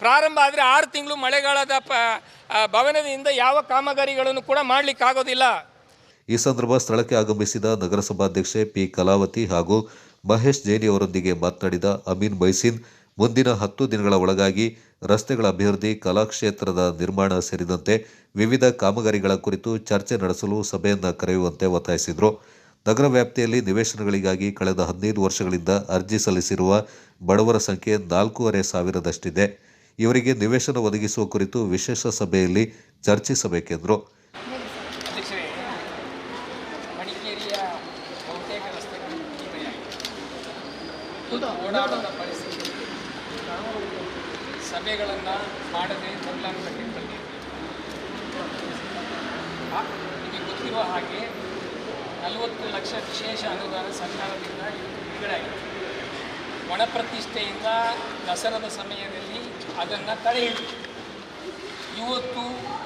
ಪ್ರಾರಂಭ ಆದರೆ 6 ತಿಂಗಳು ಮಳೆಗಾಲದ ಭವನದಿಂದ ಯಾವ ಕಾಮಗಾರಿಗಳನ್ನು ಕೂಡ ಮಾಡಲಿಕ್ಕಾಗೋದಿಲ್ಲ. ಈ ಸಂದರ್ಭ ಸ್ಥಳಕ್ಕೆ ಆಗಮಿಸಿದ ನಗರಸಭಾಧ್ಯಕ್ಷೆ ಪಿ ಕಲಾವತಿ ಹಾಗೂ ಮಹೇಶ್ ಜೈನಿ ಅವರೊಂದಿಗೆ ಮಾತನಾಡಿದ ಅಮೀನ್ ಬೈಸಿನ್, ಮುಂದಿನ 10 ದಿನಗಳ ಒಳಗಾಗಿ ರಸ್ತೆಗಳ ಅಭಿವೃದ್ಧಿ, ಕಲಾಕ್ಷೇತ್ರದ ನಿರ್ಮಾಣ ಸೇರಿದಂತೆ ವಿವಿಧ ಕಾಮಗಾರಿಗಳ ಕುರಿತು ಚರ್ಚೆ ನಡೆಸಲು ಸಭೆಯನ್ನು ಕರೆಯುವಂತೆ ಒತ್ತಾಯಿಸಿದರು. ನಗರ ವ್ಯಾಪ್ತಿಯಲ್ಲಿ ನಿವೇಶನಗಳಿಗಾಗಿ ಕಳೆದ 15 ವರ್ಷಗಳಿಂದ ಅರ್ಜಿ ಸಲ್ಲಿಸಿರುವ ಬಡವರ ಸಂಖ್ಯೆ 4,500ದಷ್ಟಿದೆ. ಇವರಿಗೆ ನಿವೇಶನ ಒದಗಿಸುವ ಕುರಿತು ವಿಶೇಷ ಸಭೆಯಲ್ಲಿ ಚರ್ಚಿಸಬೇಕೆಂದರು. ಮಡಿಕೇರಿಯ ಬಹುತೇಕ ರಸ್ತೆಗಳು ಓಡಾಡದ ಪರಿಸ್ಥಿತಿ, ಸಭೆಗಳನ್ನು ಮಾಡದೆ ಕಟ್ಟಿಕೊಳ್ಳಿ. ನಿಮಗೆ ಗೊತ್ತಿರುವ ಹಾಗೆ 40 ಲಕ್ಷ ವಿಶೇಷ ಅನುದಾನ ಸರ್ಕಾರದಿಂದ ಬಿಡುಗಡೆ ಆಗಿದೆ. ಒಣ ಪ್ರತಿಷ್ಠೆಯಿಂದ ದಸರಾದ ಸಮಯದಲ್ಲಿ ಅದನ್ನು ತಡೆ ಹಿಡಿದು ಇವತ್ತು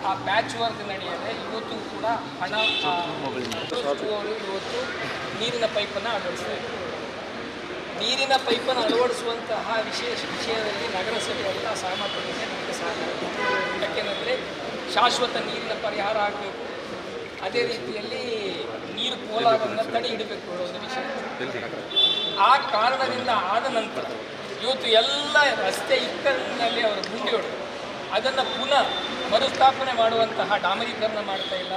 ಆ ಪ್ಯಾಚ್ ವರ್ಕ್ ನಡೆಯದೆ ಇವತ್ತು ಕೂಡ ಹಣ ಇವತ್ತು ನೀರಿನ ಪೈಪನ್ನು ಅಳವಡಿಸ್ತಾ ಇದ್ದಾರೆ. ನೀರಿನ ಪೈಪನ್ನು ಅಳವಡಿಸುವಂತಹ ವಿಷಯದಲ್ಲಿ ನಗರಸಭೆ ಎಲ್ಲ ಸಹಮತದಿಂದ ನಮಗೆ ಸಹಕಾರ. ಯಾಕೆಂದರೆ ಶಾಶ್ವತ ನೀರಿನ ಪರಿಹಾರ ಆಗಬೇಕು, ಅದೇ ರೀತಿಯಲ್ಲಿ ನೀರು ಪೋಲಾಗೋದನ್ನು ತಡೆ ಹಿಡಬೇಕು ಅನ್ನೋ ವಿಷಯ. ಆ ಕಾರಣದಿಂದ ಆದ ನಂತರ ಇವತ್ತು ಎಲ್ಲ ರಸ್ತೆ ಇಕ್ಕಲಿನಲ್ಲಿ ಅವರ ಗುಂಡಿ ಹೊಡೆದು ಅದನ್ನು ಪುನಃ ಮರುಸ್ಥಾಪನೆ ಮಾಡುವಂತಹ ಡಾಮರೀಕರಣ ಮಾಡ್ತಾ ಇಲ್ಲ.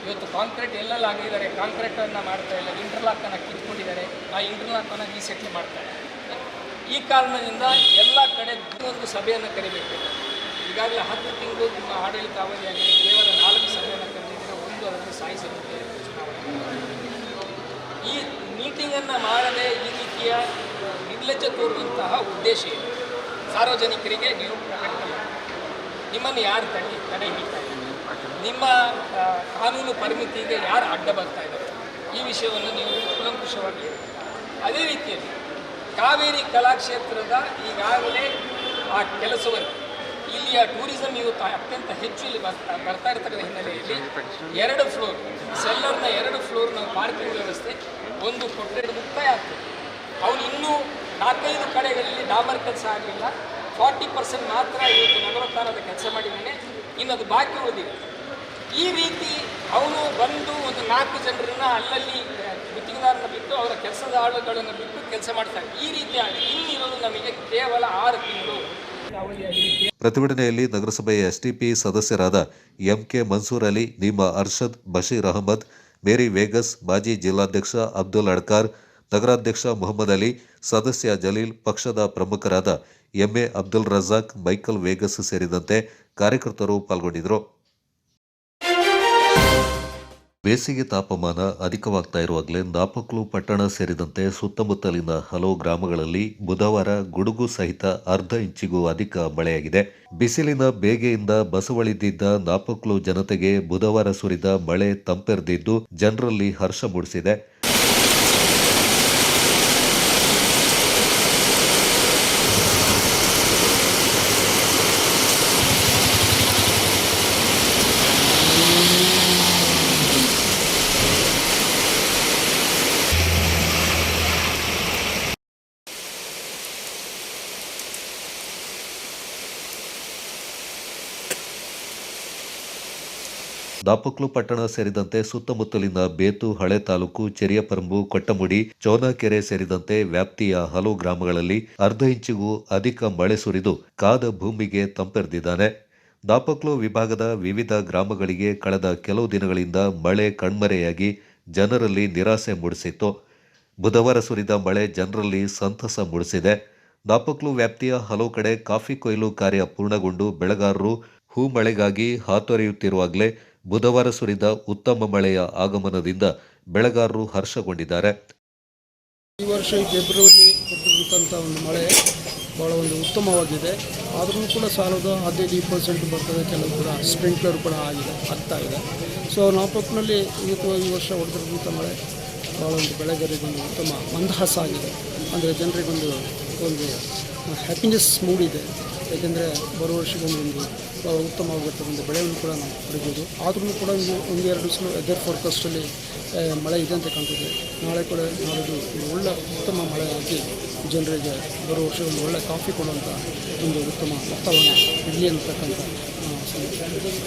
ಇವತ್ತು ಕಾಂಕ್ರೀಟ್ ಎಲ್ಲೆಲ್ಲ ಆಗಿದ್ದಾರೆ, ಕಾಂಕ್ರೀಟನ್ನು ಮಾಡ್ತಾ ಇಲ್ಲ, ಇಂಟರ್ಲಾಕನ್ನು ಕಿತ್ಕೊಂಡಿದ್ದಾರೆ, ಆ ಇಂಟರ್ಲಾಕನ್ನು ರೀಸೆಟ್ಲ್ ಮಾಡ್ತಾ ಇಲ್ಲ. ಈ ಕಾರಣದಿಂದ ಎಲ್ಲ ಕಡೆ ಒಂದು ಸಭೆಯನ್ನು ಕರಿಬೇಕು. ಈಗಾಗಲೇ 10 ತಿಂಗಳು ನಿಮ್ಮ ಆಡಳಿತ ಅವಧಿಯಾಗಿದೆ, ಕೇವಲ 4 ಸಭೆಯನ್ನು ಕರೆದಿದ್ದರೆ, ಒಂದು ಅದನ್ನು ಸಾಯಿಸಲಿಕ್ಕೆ ಚುನಾವಣೆ. ಈ ಮೀಟಿಂಗನ್ನು ಮಾಡದೆ ಈ ರೀತಿಯ ನಿರ್ಲಜ್ಜ ತೋರುವಂತಹ ಉದ್ದೇಶ ಇದೆ. ಸಾರ್ವಜನಿಕರಿಗೆ ನೀವು ನಿಮ್ಮನ್ನು ಯಾರು ತಡೆ ಹಿಡಿತಾ ಇದ್ದಾರೆ, ನಿಮ್ಮ ಕಾನೂನು ಪರಿಮಿತಿಗೆ ಯಾರು ಅಡ್ಡ ಬರ್ತಾ ಇದ್ದಾರೆ, ಈ ವಿಷಯವನ್ನು ನೀವು ಕೂಲಂಕುಷವಾಗಿ. ಅದೇ ರೀತಿಯಲ್ಲಿ ಕಾವೇರಿ ಕಲಾಕ್ಷೇತ್ರದ ಈಗಾಗಲೇ ಆ ಕೆಲಸವನ್ನು ಇಲ್ಲಿಯ ಟೂರಿಸಂ ಇವತ್ತು ಅತ್ಯಂತ ಹೆಚ್ಚು ಇಲ್ಲಿ ಬರ್ತಾ ಇರ್ತಕ್ಕಂಥ ಹಿನ್ನೆಲೆಯಲ್ಲಿ 2 ಫ್ಲೋರ್ ಸೆಲ್ಲರ್ನ 2 ಫ್ಲೋರ್ ನಾವು ಪಾರ್ಕಿಂಗ್ ವ್ಯವಸ್ಥೆ ಒಂದು ಕೊಟ್ಟರೆ ಮುಕ್ತಾಯ ಆಗ್ತದೆ. ಅವನು ಇನ್ನೂ 4-5 ಕಡೆಗಳಲ್ಲಿ ಡಾಮರ್ ಕೆಲಸ ಆಗಲಿಲ್ಲ, 40% ಮಾತ್ರ ಇವತ್ತು ನಗರೋತ್ಥಾನದ ಕೆಲಸ ಮಾಡಿದ್ದಾನೆ, ಇನ್ನದು ಬಾಕಿ ಉಳಿದಿದೆ. ಈ ರೀತಿ ಅವನು ಬಂದು ಒಂದು 4 ಜನರನ್ನ ಅಲ್ಲಲ್ಲಿ ಗುತ್ತಿಗೆದಾರನ ಬಿಟ್ಟು ಅವರ ಕೆಲಸದ ಆಳುಗಳನ್ನು ಬಿಟ್ಟು ಕೆಲಸ ಮಾಡ್ತಾರೆ. ಈ ರೀತಿಯಾಗಿ ಇನ್ನಿರೋದು ನಮಗೆ ಕೇವಲ 6 ತಿಂಗಳು. ಪ್ರತಿಭಟನೆಯಲ್ಲಿ ನಗರಸಭೆಯ ಎಸ್ಟಿಪಿ ಸದಸ್ಯರಾದ ಎಂಕೆ ಮನ್ಸೂರ್ ಅಲಿ, ನೀಮಾ ಅರ್ಷದ್, ಬಶೀರ್ ಅಹಮದ್, ಮೇರಿ ವೇಗಸ್, ಮಾಜಿ ಜಿಲ್ಲಾಧ್ಯಕ್ಷ ಅಬ್ದುಲ್ ಅಡ್ಕಾರ್, ನಗರಾಧ್ಯಕ್ಷ ಮೊಹಮ್ಮದ್ ಅಲಿ, ಸದಸ್ಯ ಜಲೀಲ್, ಪಕ್ಷದ ಪ್ರಮುಖರಾದ MA Abdul Razak, Michael Vegas ಸೇರಿದಂತೆ ಕಾರ್ಯಕರ್ತರು ಪಾಲ್ಗೊಂಡಿದ್ದರು. ಬೇಸಿಗೆ ತಾಪಮಾನ ಅಧಿಕವಾಗ್ತಾ ಇರುವಾಗಲೇ ನಾಪಕ್ಲು ಪಟ್ಟಣ ಸೇರಿದಂತೆ ಸುತ್ತಮುತ್ತಲಿನ ಹಲವು ಗ್ರಾಮಗಳಲ್ಲಿ ಬುಧವಾರ ಗುಡುಗು ಸಹಿತ ಅರ್ಧ ಇಂಚಿಗೂ ಅಧಿಕ ಮಳೆಯಾಗಿದೆ. ಬಿಸಿಲಿನ ಬೇಗೆಯಿಂದ ಬಸವಳಿದಿದ್ದ ನಾಪಕ್ಲು ಜನತೆಗೆ ಬುಧವಾರ ಸುರಿದ ಮಳೆ ತಂಪೆರೆದಿದ್ದು ಜನರಲ್ಲಿ ಹರ್ಷ ಮೂಡಿಸಿದೆ. ನಾಪಕ್ಲು ಪಟ್ಟಣ ಸೇರಿದಂತೆ ಸುತ್ತಮುತ್ತಲಿನ ಬೇತು, ಹಳೆ ತಾಲೂಕು, ಚೆರಿಯಪರಂಬು, ಕೊಟ್ಟಮುಡಿ, ಚೋನಕೆರೆ ಸೇರಿದಂತೆ ವ್ಯಾಪ್ತಿಯ ಹಲವು ಗ್ರಾಮಗಳಲ್ಲಿ ಅರ್ಧ ಇಂಚಿಗೂ ಅಧಿಕ ಮಳೆ ಸುರಿದು ಕಾದ ಭೂಮಿಗೆ ತಂಪೆರೆದಿದ್ದಾನೆ. ನಾಪಕ್ಲು ವಿಭಾಗದ ವಿವಿಧ ಗ್ರಾಮಗಳಿಗೆ ಕಳೆದ ಕೆಲವು ದಿನಗಳಿಂದ ಮಳೆ ಕಣ್ಮರೆಯಾಗಿ ಜನರಲ್ಲಿ ನಿರಾಸೆ ಮೂಡಿಸಿತ್ತು. ಬುಧವಾರ ಸುರಿದ ಮಳೆ ಜನರಲ್ಲಿ ಸಂತಸ ಮೂಡಿಸಿದೆ. ನಾಪಕ್ಲು ವ್ಯಾಪ್ತಿಯ ಹಲವು ಕಡೆ ಕಾಫಿ ಕೊಯ್ಲು ಕಾರ್ಯ ಪೂರ್ಣಗೊಂಡು ಬೆಳೆಗಾರರು ಹೂ ಮಳೆಗಾಗಿ ಹಾತೊರೆಯುತ್ತಿರುವಾಗಲೇ ಬುಧವಾರ ಸುರಿದ ಉತ್ತಮ ಮಳೆಯ ಆಗಮನದಿಂದ ಬೆಳೆಗಾರರು ಹರ್ಷಗೊಂಡಿದ್ದಾರೆ. ಈ ವರ್ಷ ಫೆಬ್ರವರಿ ಕೊಟ್ಟಿರ್ತಕ್ಕಂಥ ಒಂದು ಮಳೆ ಭಾಳ ಒಂದು ಉತ್ತಮವಾಗಿದೆ. ಆದ್ರೂ ಕೂಡ ಸಾಲದು 15-20% ಬರ್ತದೆ. ಕೆಲವು ಕೂಡ ಸ್ಪ್ರಿಂಕ್ಲರ್ ಕೂಡ ಆಗ್ತಾ ಇದೆ. ಸೊ ನಾಪಕ್ನಲ್ಲಿ ಈ ವರ್ಷ ಹೊಡೆದಿರ್ತಕ್ಕಂಥ ಮಳೆ ಭಾಳ ಒಂದು ಬೆಳೆಗಾರರಿಗೊಂದು ಉತ್ತಮ ಮಂದಹಾಸ ಆಗಿದೆ. ಅಂದರೆ ಜನರಿಗೊಂದು ಹ್ಯಾಪಿನೆಸ್ ಮೂಡಿದೆ. ಏಕೆಂದರೆ ಬರುವ ವರ್ಷಕ್ಕೊಂದು ಉತ್ತಮವಾಗಿರ್ತಕ್ಕಂಥ ಬೆಳೆಯನ್ನು ಕೂಡ ನಾವು ಪಡಿಬೋದು. ಆದ್ರೂ ಕೂಡ ಒಂದೆರಡು ದಿವಸ ವೆದರ್ ಫೋರ್ಕಾಸ್ಟಲ್ಲಿ ಮಳೆ ಇದೆ ಅಂತ ಕಾಣ್ತಿದೆ. ನಾಳೆ ಕೂಡ ನಾಳೆದು ಒಳ್ಳೆ ಉತ್ತಮ ಮಳೆ ಆಗಿ ಜನರಿಗೆ ಬರುವ ವರ್ಷ ಒಂದು ಒಳ್ಳೆ ಕಾಫಿ ಕೊಡುವಂಥ ಒಂದು ಉತ್ತಮ ವಾತಾವರಣ ಇರಲಿ ಅನ್ನತಕ್ಕಂಥ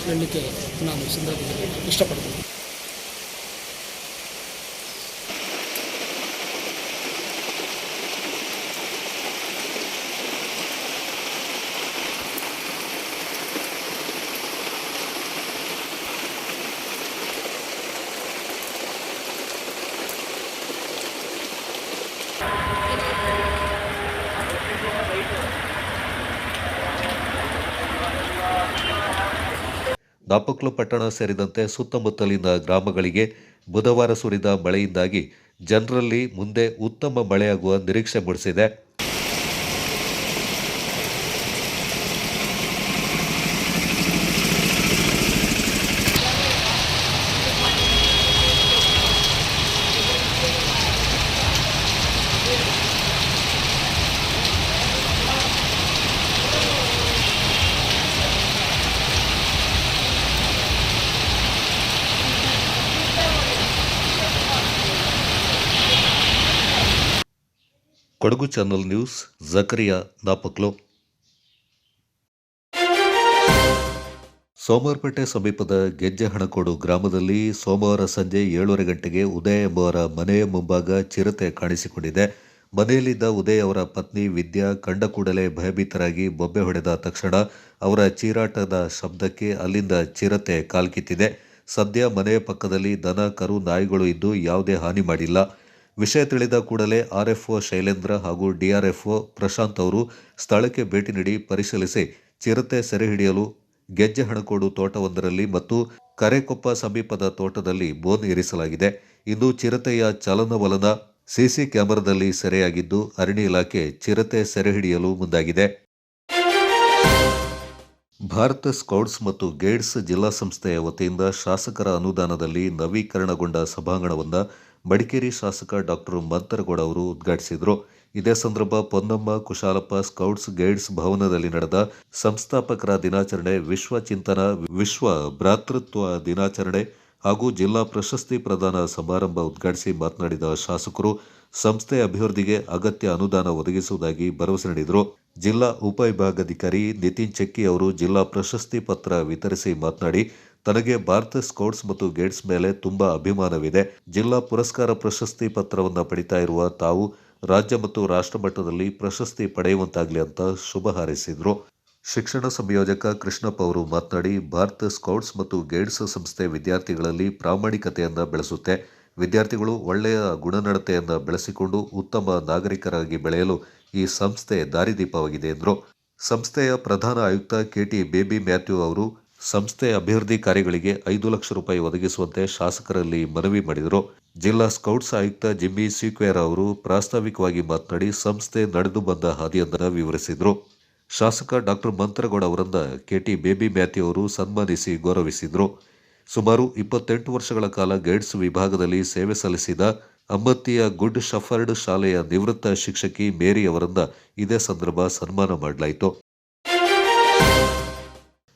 ಹೇಳಲಿಕ್ಕೆ ನಾನು ಸಂದರ್ಭದಲ್ಲಿ ಇಷ್ಟಪಡ್ತೀನಿ. ನಾಪಕ್ಲು ಪಟ್ಟಣ ಸೇರಿದಂತೆ ಸುತ್ತಮುತ್ತಲಿನ ಗ್ರಾಮಗಳಿಗೆ ಬುಧವಾರ ಸುರಿದ ಮಳೆಯಿಂದಾಗಿ ಜನರಲ್ಲಿ ಮುಂದೆ ಉತ್ತಮ ಮಳೆಯಾಗುವ ನಿರೀಕ್ಷೆ ಮೂಡಿಸಿದೆ. Kodagu channel news, Zakariya, Napoklu. ಸೋಮವಾರಪೇಟೆ ಸಮೀಪದ ಗೆಜ್ಜೆಹಣಕೋಡು ಗ್ರಾಮದಲ್ಲಿ ಸೋಮವಾರ ಸಂಜೆ 7:30 ಗಂಟೆಗೆ ಉದಯ್ ಎಂಬುವರ ಮನೆಯ ಮುಂಭಾಗ ಚಿರತೆ ಕಾಣಿಸಿಕೊಂಡಿದೆ. ಮನೆಯಲ್ಲಿದ್ದ ಉದಯ್ ಅವರ ಪತ್ನಿ ವಿದ್ಯಾ ಕಂಡ ಕೂಡಲೇ ಭಯಭೀತರಾಗಿ ಬೊಬ್ಬೆ ಹೊಡೆದ ತಕ್ಷಣ ಅವರ ಚೀರಾಟದ ಶಬ್ದಕ್ಕೆ ಅಲ್ಲಿಂದ ಚಿರತೆ ಕಾಲ್ಕಿತ್ತಿದೆ. ಸದ್ಯ ಮನೆಯ ಪಕ್ಕದಲ್ಲಿ ದನ, ಕರು, ನಾಯಿಗಳು ಇದ್ದು ಯಾವುದೇ ಹಾನಿ ಮಾಡಿಲ್ಲ. ವಿಷಯ ತಿಳಿದ ಕೂಡಲೇ ಆರ್ಎಫ್ಒ ಶೈಲೇಂದ್ರ ಹಾಗೂ ಡಿಆರ್ಎಫ್ಒ ಪ್ರಶಾಂತ್ ಅವರು ಸ್ಥಳಕ್ಕೆ ಭೇಟಿ ನೀಡಿ ಪರಿಶೀಲಿಸಿ ಚಿರತೆ ಸೆರೆ ಹಿಡಿಯಲು ಗೆಜ್ಜೆಹಣಕೋಡು ತೋಟವೊಂದರಲ್ಲಿ ಮತ್ತು ಕರೆಕೊಪ್ಪ ಸಮೀಪದ ತೋಟದಲ್ಲಿ ಬೋನ್ ಇರಿಸಲಾಗಿದೆ. ಇಂದು ಚಿರತೆಯ ಚಲನವಲನ ಸಿಸಿ ಕ್ಯಾಮೆರಾದಲ್ಲಿ ಸೆರೆಯಾಗಿದ್ದು ಅರಣ್ಯ ಇಲಾಖೆ ಚಿರತೆ ಸೆರೆ ಹಿಡಿಯಲು ಮುಂದಾಗಿದೆ. ಭಾರತ ಸ್ಕೌಟ್ಸ್ ಮತ್ತು ಗೈಡ್ಸ್ ಜಿಲ್ಲಾ ಸಂಸ್ಥೆಯ ವತಿಯಿಂದ ಶಾಸಕರ ಅನುದಾನದಲ್ಲಿ ನವೀಕರಣಗೊಂಡ ಸಭಾಂಗಣವನ್ನು ಮಡಿಕೇರಿ ಶಾಸಕ ಡಾಕ್ಟರ್ ಮಂತರಗೌಡ ಅವರು ಉದ್ಘಾಟಿಸಿದರು. ಇದೇ ಸಂದರ್ಭ ಪೊನ್ನಮ್ಮ ಕುಶಾಲಪ್ಪ ಸ್ಕೌಟ್ಸ್ ಗೈಡ್ಸ್ ಭವನದಲ್ಲಿ ನಡೆದ ಸಂಸ್ಥಾಪಕರ ದಿನಾಚರಣೆ, ವಿಶ್ವ ಚಿಂತನ, ವಿಶ್ವ ಭ್ರಾತೃತ್ವ ದಿನಾಚರಣೆ ಹಾಗೂ ಜಿಲ್ಲಾ ಪ್ರಶಸ್ತಿ ಪ್ರದಾನ ಸಮಾರಂಭ ಉದ್ಘಾಟಿಸಿ ಮಾತನಾಡಿದ ಶಾಸಕರು ಸಂಸ್ಥೆ ಅಭಿವೃದ್ಧಿಗೆ ಅಗತ್ಯ ಅನುದಾನ ಒದಗಿಸುವುದಾಗಿ ಭರವಸೆ ನೀಡಿದರು. ಜಿಲ್ಲಾ ಉಪವಿಭಾಗಾಧಿಕಾರಿ ನಿತಿನ್ ಚೆಕ್ಕಿ ಅವರು ಜಿಲ್ಲಾ ಪ್ರಶಸ್ತಿ ಪತ್ರ ವಿತರಿಸಿ ಮಾತನಾಡಿ, ತನಗೆ ಭಾರತ ಸ್ಕೌಟ್ಸ್ ಮತ್ತು ಗೈಡ್ಸ್ ಮೇಲೆ ತುಂಬಾ ಅಭಿಮಾನವಿದೆ. ಜಿಲ್ಲಾ ಪುರಸ್ಕಾರ ಪ್ರಶಸ್ತಿ ಪತ್ರವನ್ನು ಪಡಿತಾ ಇರುವ ತಾವು ರಾಜ್ಯ ಮತ್ತು ರಾಷ್ಟ್ರ ಮಟ್ಟದಲ್ಲಿ ಪ್ರಶಸ್ತಿ ಪಡೆಯುವಂತಾಗಲಿ ಅಂತ ಶುಭ ಹಾರೈಸಿದರು. ಶಿಕ್ಷಣ ಸಂಯೋಜಕ ಕೃಷ್ಣಪ್ಪ ಅವರು ಮಾತನಾಡಿ, ಭಾರತ ಸ್ಕೌಟ್ಸ್ ಮತ್ತು ಗೈಡ್ಸ್ ಸಂಸ್ಥೆ ವಿದ್ಯಾರ್ಥಿಗಳಲ್ಲಿ ಪ್ರಾಮಾಣಿಕತೆಯನ್ನು ಬೆಳೆಸುತ್ತೆ. ವಿದ್ಯಾರ್ಥಿಗಳು ಒಳ್ಳೆಯ ಗುಣನಡತೆಯನ್ನು ಬೆಳೆಸಿಕೊಂಡು ಉತ್ತಮ ನಾಗರಿಕರಾಗಿ ಬೆಳೆಯಲು ಈ ಸಂಸ್ಥೆ ದಾರಿದೀಪವಾಗಿದೆ ಎಂದರು. ಸಂಸ್ಥೆಯ ಪ್ರಧಾನ ಆಯುಕ್ತ ಕೆಟಿ ಬೇಬಿ ಮ್ಯಾಥ್ಯೂ ಅವರು ಸಂಸ್ಥೆ ಅಭಿವೃದ್ಧಿ ಕಾರ್ಯಗಳಿಗೆ 5 ಲಕ್ಷ ರೂಪಾಯಿ ಒದಗಿಸುವಂತೆ ಶಾಸಕರಲ್ಲಿ ಮನವಿ ಮಾಡಿದರು. ಜಿಲ್ಲಾ ಸ್ಕೌಟ್ಸ್ ಆಯುಕ್ತ ಜಿಮ್ಮಿ ಸೀಕ್ವೇರ್ ಅವರು ಪ್ರಾಸ್ತಾವಿಕವಾಗಿ ಮಾತನಾಡಿ ಸಂಸ್ಥೆ ನಡೆದು ಬಂದ ಹಾದಿಯೊಂದನ್ನು ವಿವರಿಸಿದರು. ಶಾಸಕ ಡಾಕ್ಟರ್ ಮಂತ್ರಗೌಡ ಅವರನ್ನ ಕೆಟಿ ಬೇಬಿ ಮ್ಯಾಥ್ಯೂ ಅವರು ಸನ್ಮಾನಿಸಿ ಗೌರವಿಸಿದರು. ಸುಮಾರು 28 ವರ್ಷಗಳ ಕಾಲ ಗೈಡ್ಸ್ ವಿಭಾಗದಲ್ಲಿ ಸೇವೆ ಸಲ್ಲಿಸಿದ ಅಮ್ಮತ್ತಿಯ ಗುಡ್ ಶಫರ್ಡ್ ಶಾಲೆಯ ನಿವೃತ್ತ ಶಿಕ್ಷಕಿ ಮೇರಿ ಅವರನ್ನ ಇದೇ ಸಂದರ್ಭ ಸನ್ಮಾನ ಮಾಡಲಾಯಿತು.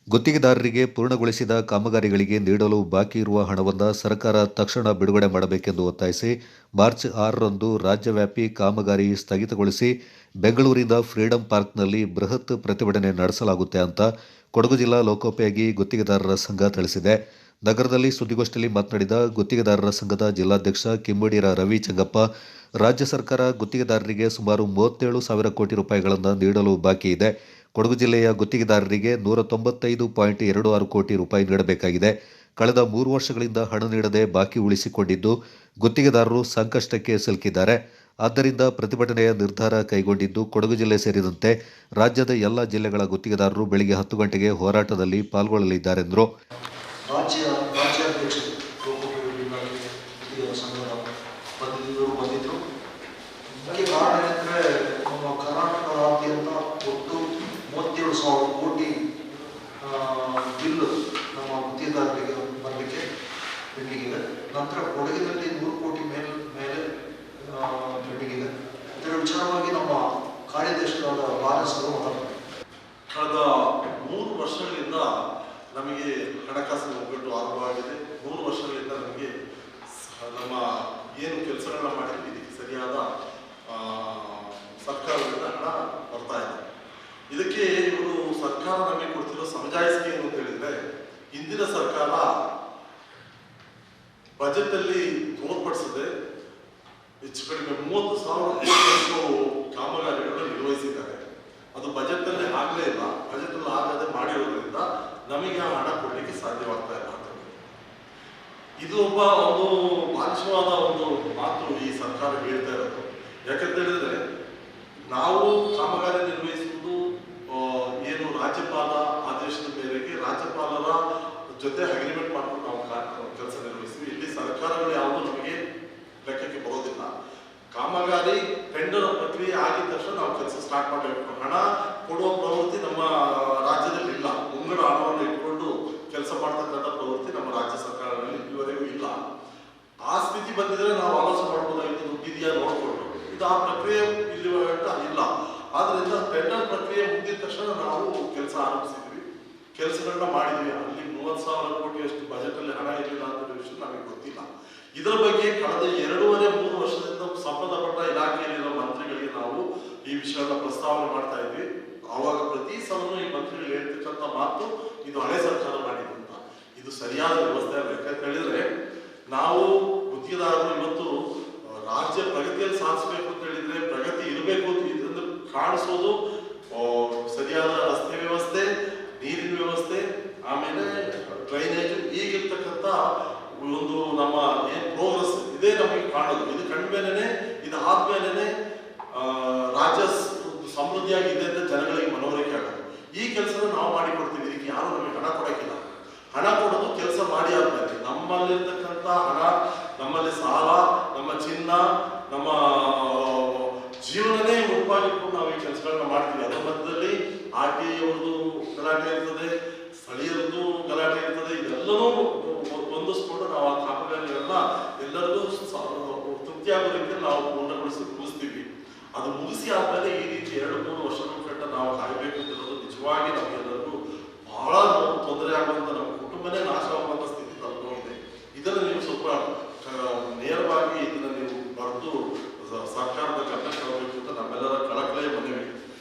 ಗುತ್ತಿಗೆದಾರರಿಗೆ ಪೂರ್ಣಗೊಳಿಸಿದ ಕಾಮಗಾರಿಗಳಿಗೆ ನೀಡಲು ಬಾಕಿ ಇರುವ ಹಣವನ್ನು ಸರ್ಕಾರ ತಕ್ಷಣ ಬಿಡುಗಡೆ ಮಾಡಬೇಕೆಂದು ಒತ್ತಾಯಿಸಿ ಮಾರ್ಚ್ 6ರಂದು ರಾಜ್ಯವ್ಯಾಪಿ ಕಾಮಗಾರಿ ಸ್ಥಗಿತಗೊಳಿಸಿ ಬೆಂಗಳೂರಿನ ಫ್ರೀಡಂ ಪಾರ್ಕ್ನಲ್ಲಿ ಬೃಹತ್ ಪ್ರತಿಭಟನೆ ನಡೆಸಲಾಗುತ್ತೆ ಅಂತ ಕೊಡಗು ಜಿಲ್ಲಾ ಲೋಕೋಪಯೋಗಿ ಗುತ್ತಿಗೆದಾರರ ಸಂಘ ತಿಳಿಸಿದೆ. ನಗರದಲ್ಲಿ ಸುದ್ದಿಗೋಷ್ಠಿಯಲ್ಲಿ ಮಾತನಾಡಿದ ಗುತ್ತಿಗೆದಾರರ ಸಂಘದ ಜಿಲ್ಲಾಧ್ಯಕ್ಷ ಕಿಮ್ಮಡಿರ ರವಿ ಚೆಂಗಪ್ಪ, ರಾಜ್ಯ ಸರ್ಕಾರ ಗುತ್ತಿಗೆದಾರರಿಗೆ ಸುಮಾರು 37,000 ಕೋಟಿ ರೂಪಾಯಿಗಳನ್ನು ನೀಡಲು ಬಾಕಿ ಇದೆ. ಕೊಡಗು ಜಿಲ್ಲೆಯ ಗುತ್ತಿಗೆದಾರರಿಗೆ 195.26 ಕೋಟಿ ರೂಪಾಯಿ ನೀಡಬೇಕಾಗಿದೆ. ಕಳೆದ 3 ವರ್ಷಗಳಿಂದ ಹಣ ನೀಡದೆ ಬಾಕಿ ಉಳಿಸಿಕೊಂಡಿದ್ದು ಗುತ್ತಿಗೆದಾರರು ಸಂಕಷ್ಟಕ್ಕೆ ಸಿಲುಕಿದ್ದಾರೆ. ಆದ್ದರಿಂದ ಪ್ರತಿಭಟನೆಯ ನಿರ್ಧಾರ ಕೈಗೊಂಡಿದ್ದು ಕೊಡಗು ಜಿಲ್ಲೆ ಸೇರಿದಂತೆ ರಾಜ್ಯದ ಎಲ್ಲ ಜಿಲ್ಲೆಗಳ ಗುತ್ತಿಗೆದಾರರು ಬೆಳಗ್ಗೆ 10 ಗಂಟೆಗೆ ಹೋರಾಟದಲ್ಲಿ ಪಾಲ್ಗೊಳ್ಳಲಿದ್ದಾರೆಂದರು. ರಾಜ್ಯಾಧ್ಯಕ್ಷರು ಲೋಕೋಪಯೋಗಿ ಸಂಘದ ಬಂದಿದ್ದರು. ಅದಕ್ಕೆ ಕಾರಣ ಏನಂದರೆ ನಮ್ಮ ಕರ್ನಾಟಕದಾದ್ಯಂತ ಒಟ್ಟು 37,000 ಕೋಟಿ ಬಿಲ್ಲು ನಮ್ಮ ಗುತ್ತಿಗೆದಾರರಿಗೆ ಬರಲಿಕ್ಕೆ ಪೆಂಡಿಂಗ್ ಇದೆ. ನಂತರ ಕೊಡಗಿನಲ್ಲಿ 100 ಕೋಟಿ ಮೇಲೆ ಪೆಂಡಿಂಗ್ ಇದೆ. ಇದರ ವಿಚಾರವಾಗಿ ನಮ್ಮ ಕಾರ್ಯದರ್ಶಿಯಾದ ಬಾಲಸರು ಕಳೆದ 3 ವರ್ಷಗಳಿಂದ ನಮಗೆ ಹಣಕಾಸಿನ ಒಗ್ಗಟ್ಟು ಆರಂಭವಾಗಿದೆ. 3 ವರ್ಷಗಳಿಂದ ನಮಗೆ ನಮ್ಮ ಏನು ಕೆಲಸಗಳನ್ನ ಮಾಡಿದ್ವಿ ಇದಕ್ಕೆ ಸರಿಯಾದ ಸರ್ಕಾರದಿಂದ ಹಣ ಬರ್ತಾ ಇದೆ. ಇದಕ್ಕೆ ಇವರು ಸರ್ಕಾರ ನಮಗೆ ಕೊಡ್ತಿರೋ ಸಮಜಾಯಿಸಿಕೆ ಏನು ಅಂತ ಹೇಳಿದ್ರೆ, ಹಿಂದಿನ ಸರ್ಕಾರ ಬಜೆಟ್ ಅಲ್ಲಿ ತೋರ್ಪಡಿಸದೆ ಹೆಚ್ಚು ಕಡಿಮೆ 30,000 ಕಾಮಗಾರಿಗಳನ್ನ ನಿರ್ವಹಿಸಿದ್ದಾರೆ. ಅದು ಬಜೆಟ್ ಅಲ್ಲಿ ಆಗಲೇ ಇಲ್ಲ. ಬಜೆಟ್ ಅಲ್ಲಿ ಆಗದೆ ಮಾಡಿರೋದ್ರಿಂದ ನಮಗೆ ಆ ಹಣ ಕೊಡಲಿಕ್ಕೆ ಸಾಧ್ಯವಾಗ್ತಾ ಇಲ್ಲ. ಇದು ಒಂದು ಬಾಲಿಶವಾದ ಒಂದು ಮಾತು ಈ ಸರ್ಕಾರ ಹೇಳ್ತಾ ಇರೋದು. ಯಾಕಂತ ಹೇಳಿದ್ರೆ, ನಾವು ಕಾಮಗಾರಿ ನಿರ್ವಹಿಸುವುದು ಏನು ರಾಜ್ಯಪಾಲ ಆದೇಶದ ಮೇರೆಗೆ ರಾಜ್ಯಪಾಲರ ಜೊತೆ ಅಗ್ರಿಮೆಂಟ್ ಮಾಡ್ಕೊಂಡು ನಾವು ಕೆಲಸ ನಿರ್ವಹಿಸ್ತೀವಿ. ಇಲ್ಲಿ ಸರ್ಕಾರಗಳು ಯಾವುದು ನಮಗೆ ಲೆಕ್ಕಕ್ಕೆ ಬರೋದಿಲ್ಲ. ಕಾಮಗಾರಿ ಟೆಂಡರ್ ಪ್ರಕ್ರಿಯೆ ಆಗಿದ ತಕ್ಷಣ ನಾವು ಕೆಲಸ ಸ್ಟಾರ್ಟ್ ಮಾಡಬೇಕು. ಹಣ ಕೊಡುವ ಪ್ರವೃತ್ತಿ ನಮ್ಮ ರಾಜ್ಯದಲ್ಲಿ ಇಲ್ಲ. ಮುಂಗಡ ಹಣವನ್ನು ಇಟ್ಕೊಂಡು ಕೆಲಸ ಮಾಡ್ತಕ್ಕಂಥ ಪ್ರವೃತ್ತಿ ನಮ್ಮ ರಾಜ್ಯ ಸರ್ಕಾರಗಳಲ್ಲಿ ಇದುವರೆಗೂ ಇಲ್ಲ. ಆ ಸ್ಥಿತಿ ಬಂದಿದ್ರೆ ನಾವು ಆಲೋಚನೆ ಮಾಡಬಹುದಾಗಿತ್ತು, ದುಡ್ಡಿದೆಯಾ ನೋಡ್ಕೊಂಡು. ಇದು ಆ ಪ್ರಕ್ರಿಯೆ ಇಲ್ಲಿ ಇಲ್ಲ. ಆದ್ರಿಂದ ಟೆಂಡರ್ ಪ್ರಕ್ರಿಯೆ ಮುಗಿದ ತಕ್ಷಣ ನಾವು ಕೆಲಸ ಆರಂಭಿಸಿದ್ವಿ, ಕೆಲಸಗಳನ್ನ ಮಾಡಿದ್ವಿ. ಅಲ್ಲಿ 30,000 ಕೋಟಿಯಷ್ಟು ಬಜೆಟ್ ಅಲ್ಲಿ ಹಣ ಇರಲಿಲ್ಲ ಅಂತ ವಿಷಯ ನಮಗೆ ಗೊತ್ತಿಲ್ಲ. ಇದರ ಬಗ್ಗೆ ಕಳೆದ 2.5-3 ವರ್ಷದಿಂದ ಸಂಬಂಧಪಟ್ಟ ಇಲಾಖೆಯಲ್ಲಿರೋ ಮಂತ್ರಿಗಳಿಗೆ ನಾವು ಈ ವಿಷಯದ ಪ್ರಸ್ತಾವನೆ ಮಾಡ್ತಾ ಇದ್ವಿ. ಆವಾಗ ಪ್ರತಿ ಸಲನೂ ಈ ಮಂತ್ರಿಗಳು ಹೇಳ್ತಕ್ಕಂಥ ಮಾತು, ಇದು ಹಳೆ ಸರ್ಕಾರ ಮಾಡಿದ್ದು ಅಂತ. ಇದು ಸರಿಯಾದ ವ್ಯವಸ್ಥೆ ಅಲ್ಲ. ಯಾಕಂತ ಹೇಳಿದ್ರೆ, ನಾವು ಗುತ್ತಿಗೆದಾರರು ಇವತ್ತು ರಾಜ್ಯ ಪ್ರಗತಿಯಲ್ಲಿ ಸಾಧಿಸಬೇಕು ಅಂತ ಹೇಳಿದ್ರೆ, ಪ್ರಗತಿ ಇರಬೇಕು ಇದನ್ನು ಕಾಣಿಸೋದು ಸರಿಯಾದ ರಸ್ತೆ ವ್ಯವಸ್ಥೆ, ನೀರಿನ ವ್ಯವಸ್ಥೆ, ಆಮೇಲೆ ಡ್ರೈನೇಜ್, ಈಗಿರ್ತಕ್ಕಂಥ ಒಂದು ನಮ್ಮ ಏನ್ ಪ್ರೋಗ್ರೆಸ್ ಇದೇ ನಮಗೆ ಕಾಣೋದು. ಇದು ಕಂಡ್ಮೇಲೆ, ಇದು ಆದ್ಮೇಲೆ ರಾಜ್ಯ ಸಮೃದ್ಧಿಯಾಗಿದೆ ಅಂತ ಜನಗಳಿಗೆ ಮನವರಿಕೆ ಆಗೋದು. ಈ ಕೆಲಸನ ನಾವು ಮಾಡಿಕೊಡ್ತೀವಿ. ಇದಕ್ಕೆ ಯಾರು ನಮಗೆ ಹಣ ಕೊಡೋಕ್ಕಿಲ್ಲ. ಹಣ ಕೊಡೋದು ಕೆಲಸ ಮಾಡಿ ಆದ್ಮೇಲೆ. ನಮ್ಮಲ್ಲಿರ್ತಕ್ಕಂಥ ಹಣ, ನಮ್ಮಲ್ಲಿ ಸಾಲ, ನಮ್ಮ ಚಿನ್ನ, ನಮ್ಮ ಜೀವನನೇ ಉತ್ಪಾದಿಕೊಂಡು ನಾವು ಈ ಕೆಲಸಗಳನ್ನ ಮಾಡ್ತೀವಿ. ಅದರ ಮಧ್ಯದಲ್ಲಿ RTI ಅವ್ರದ್ದು ಗಲಾಟೆ ಇರ್ತದೆ, ಸ್ಥಳೀಯರದ್ದು ಗಲಾಟೆ ಇರ್ತದೆ. ಇದೆಲ್ಲನೂ ಹೊಂದಿಸ್ಕೊಂಡು ನಾವು ಆ ಕಾಮಗಾರಿಗಳನ್ನ ಎಲ್ಲರಿಗೂ ತೃಪ್ತಿಯಾಗೋ ರೀತಿಯಲ್ಲಿ ನಾವು ಮುಗಿಸ್ತೀವಿ. ಅದು ಮುಗಿಸಿ ಆದ್ಮೇಲೆ ಈ ರೀತಿ 2-3 ವರ್ಷಗಳ ಗಂಟ ನಾವು ಕಾಯಬೇಕು ಅಂತ ಹೇಳೋದು ನಿಜವಾಗಿ ನಮಗೆಲ್ಲರಿಗೂ ಬಹಳ ತೊಂದರೆ ಆಗುವಂತ, ನಮ್ಮ ಕುಟುಂಬನೇ ನಾಶವಾಗುವಂತ ಸ್ಥಿತಿ ತಲುಪೋಗಿದೆ. ಇದನ್ನು ನೀವು ಸ್ವಲ್ಪ ನೇರವಾಗಿ ಇದನ್ನ ನೀವು ಬರೆದು ಸರ್ಕಾರದ ಗಮನ ತರಬೇಕು ಅಂತ ನಮ್ಮೆಲ್ಲರ ಕಳಕಳಿಯ ಮನವಿ.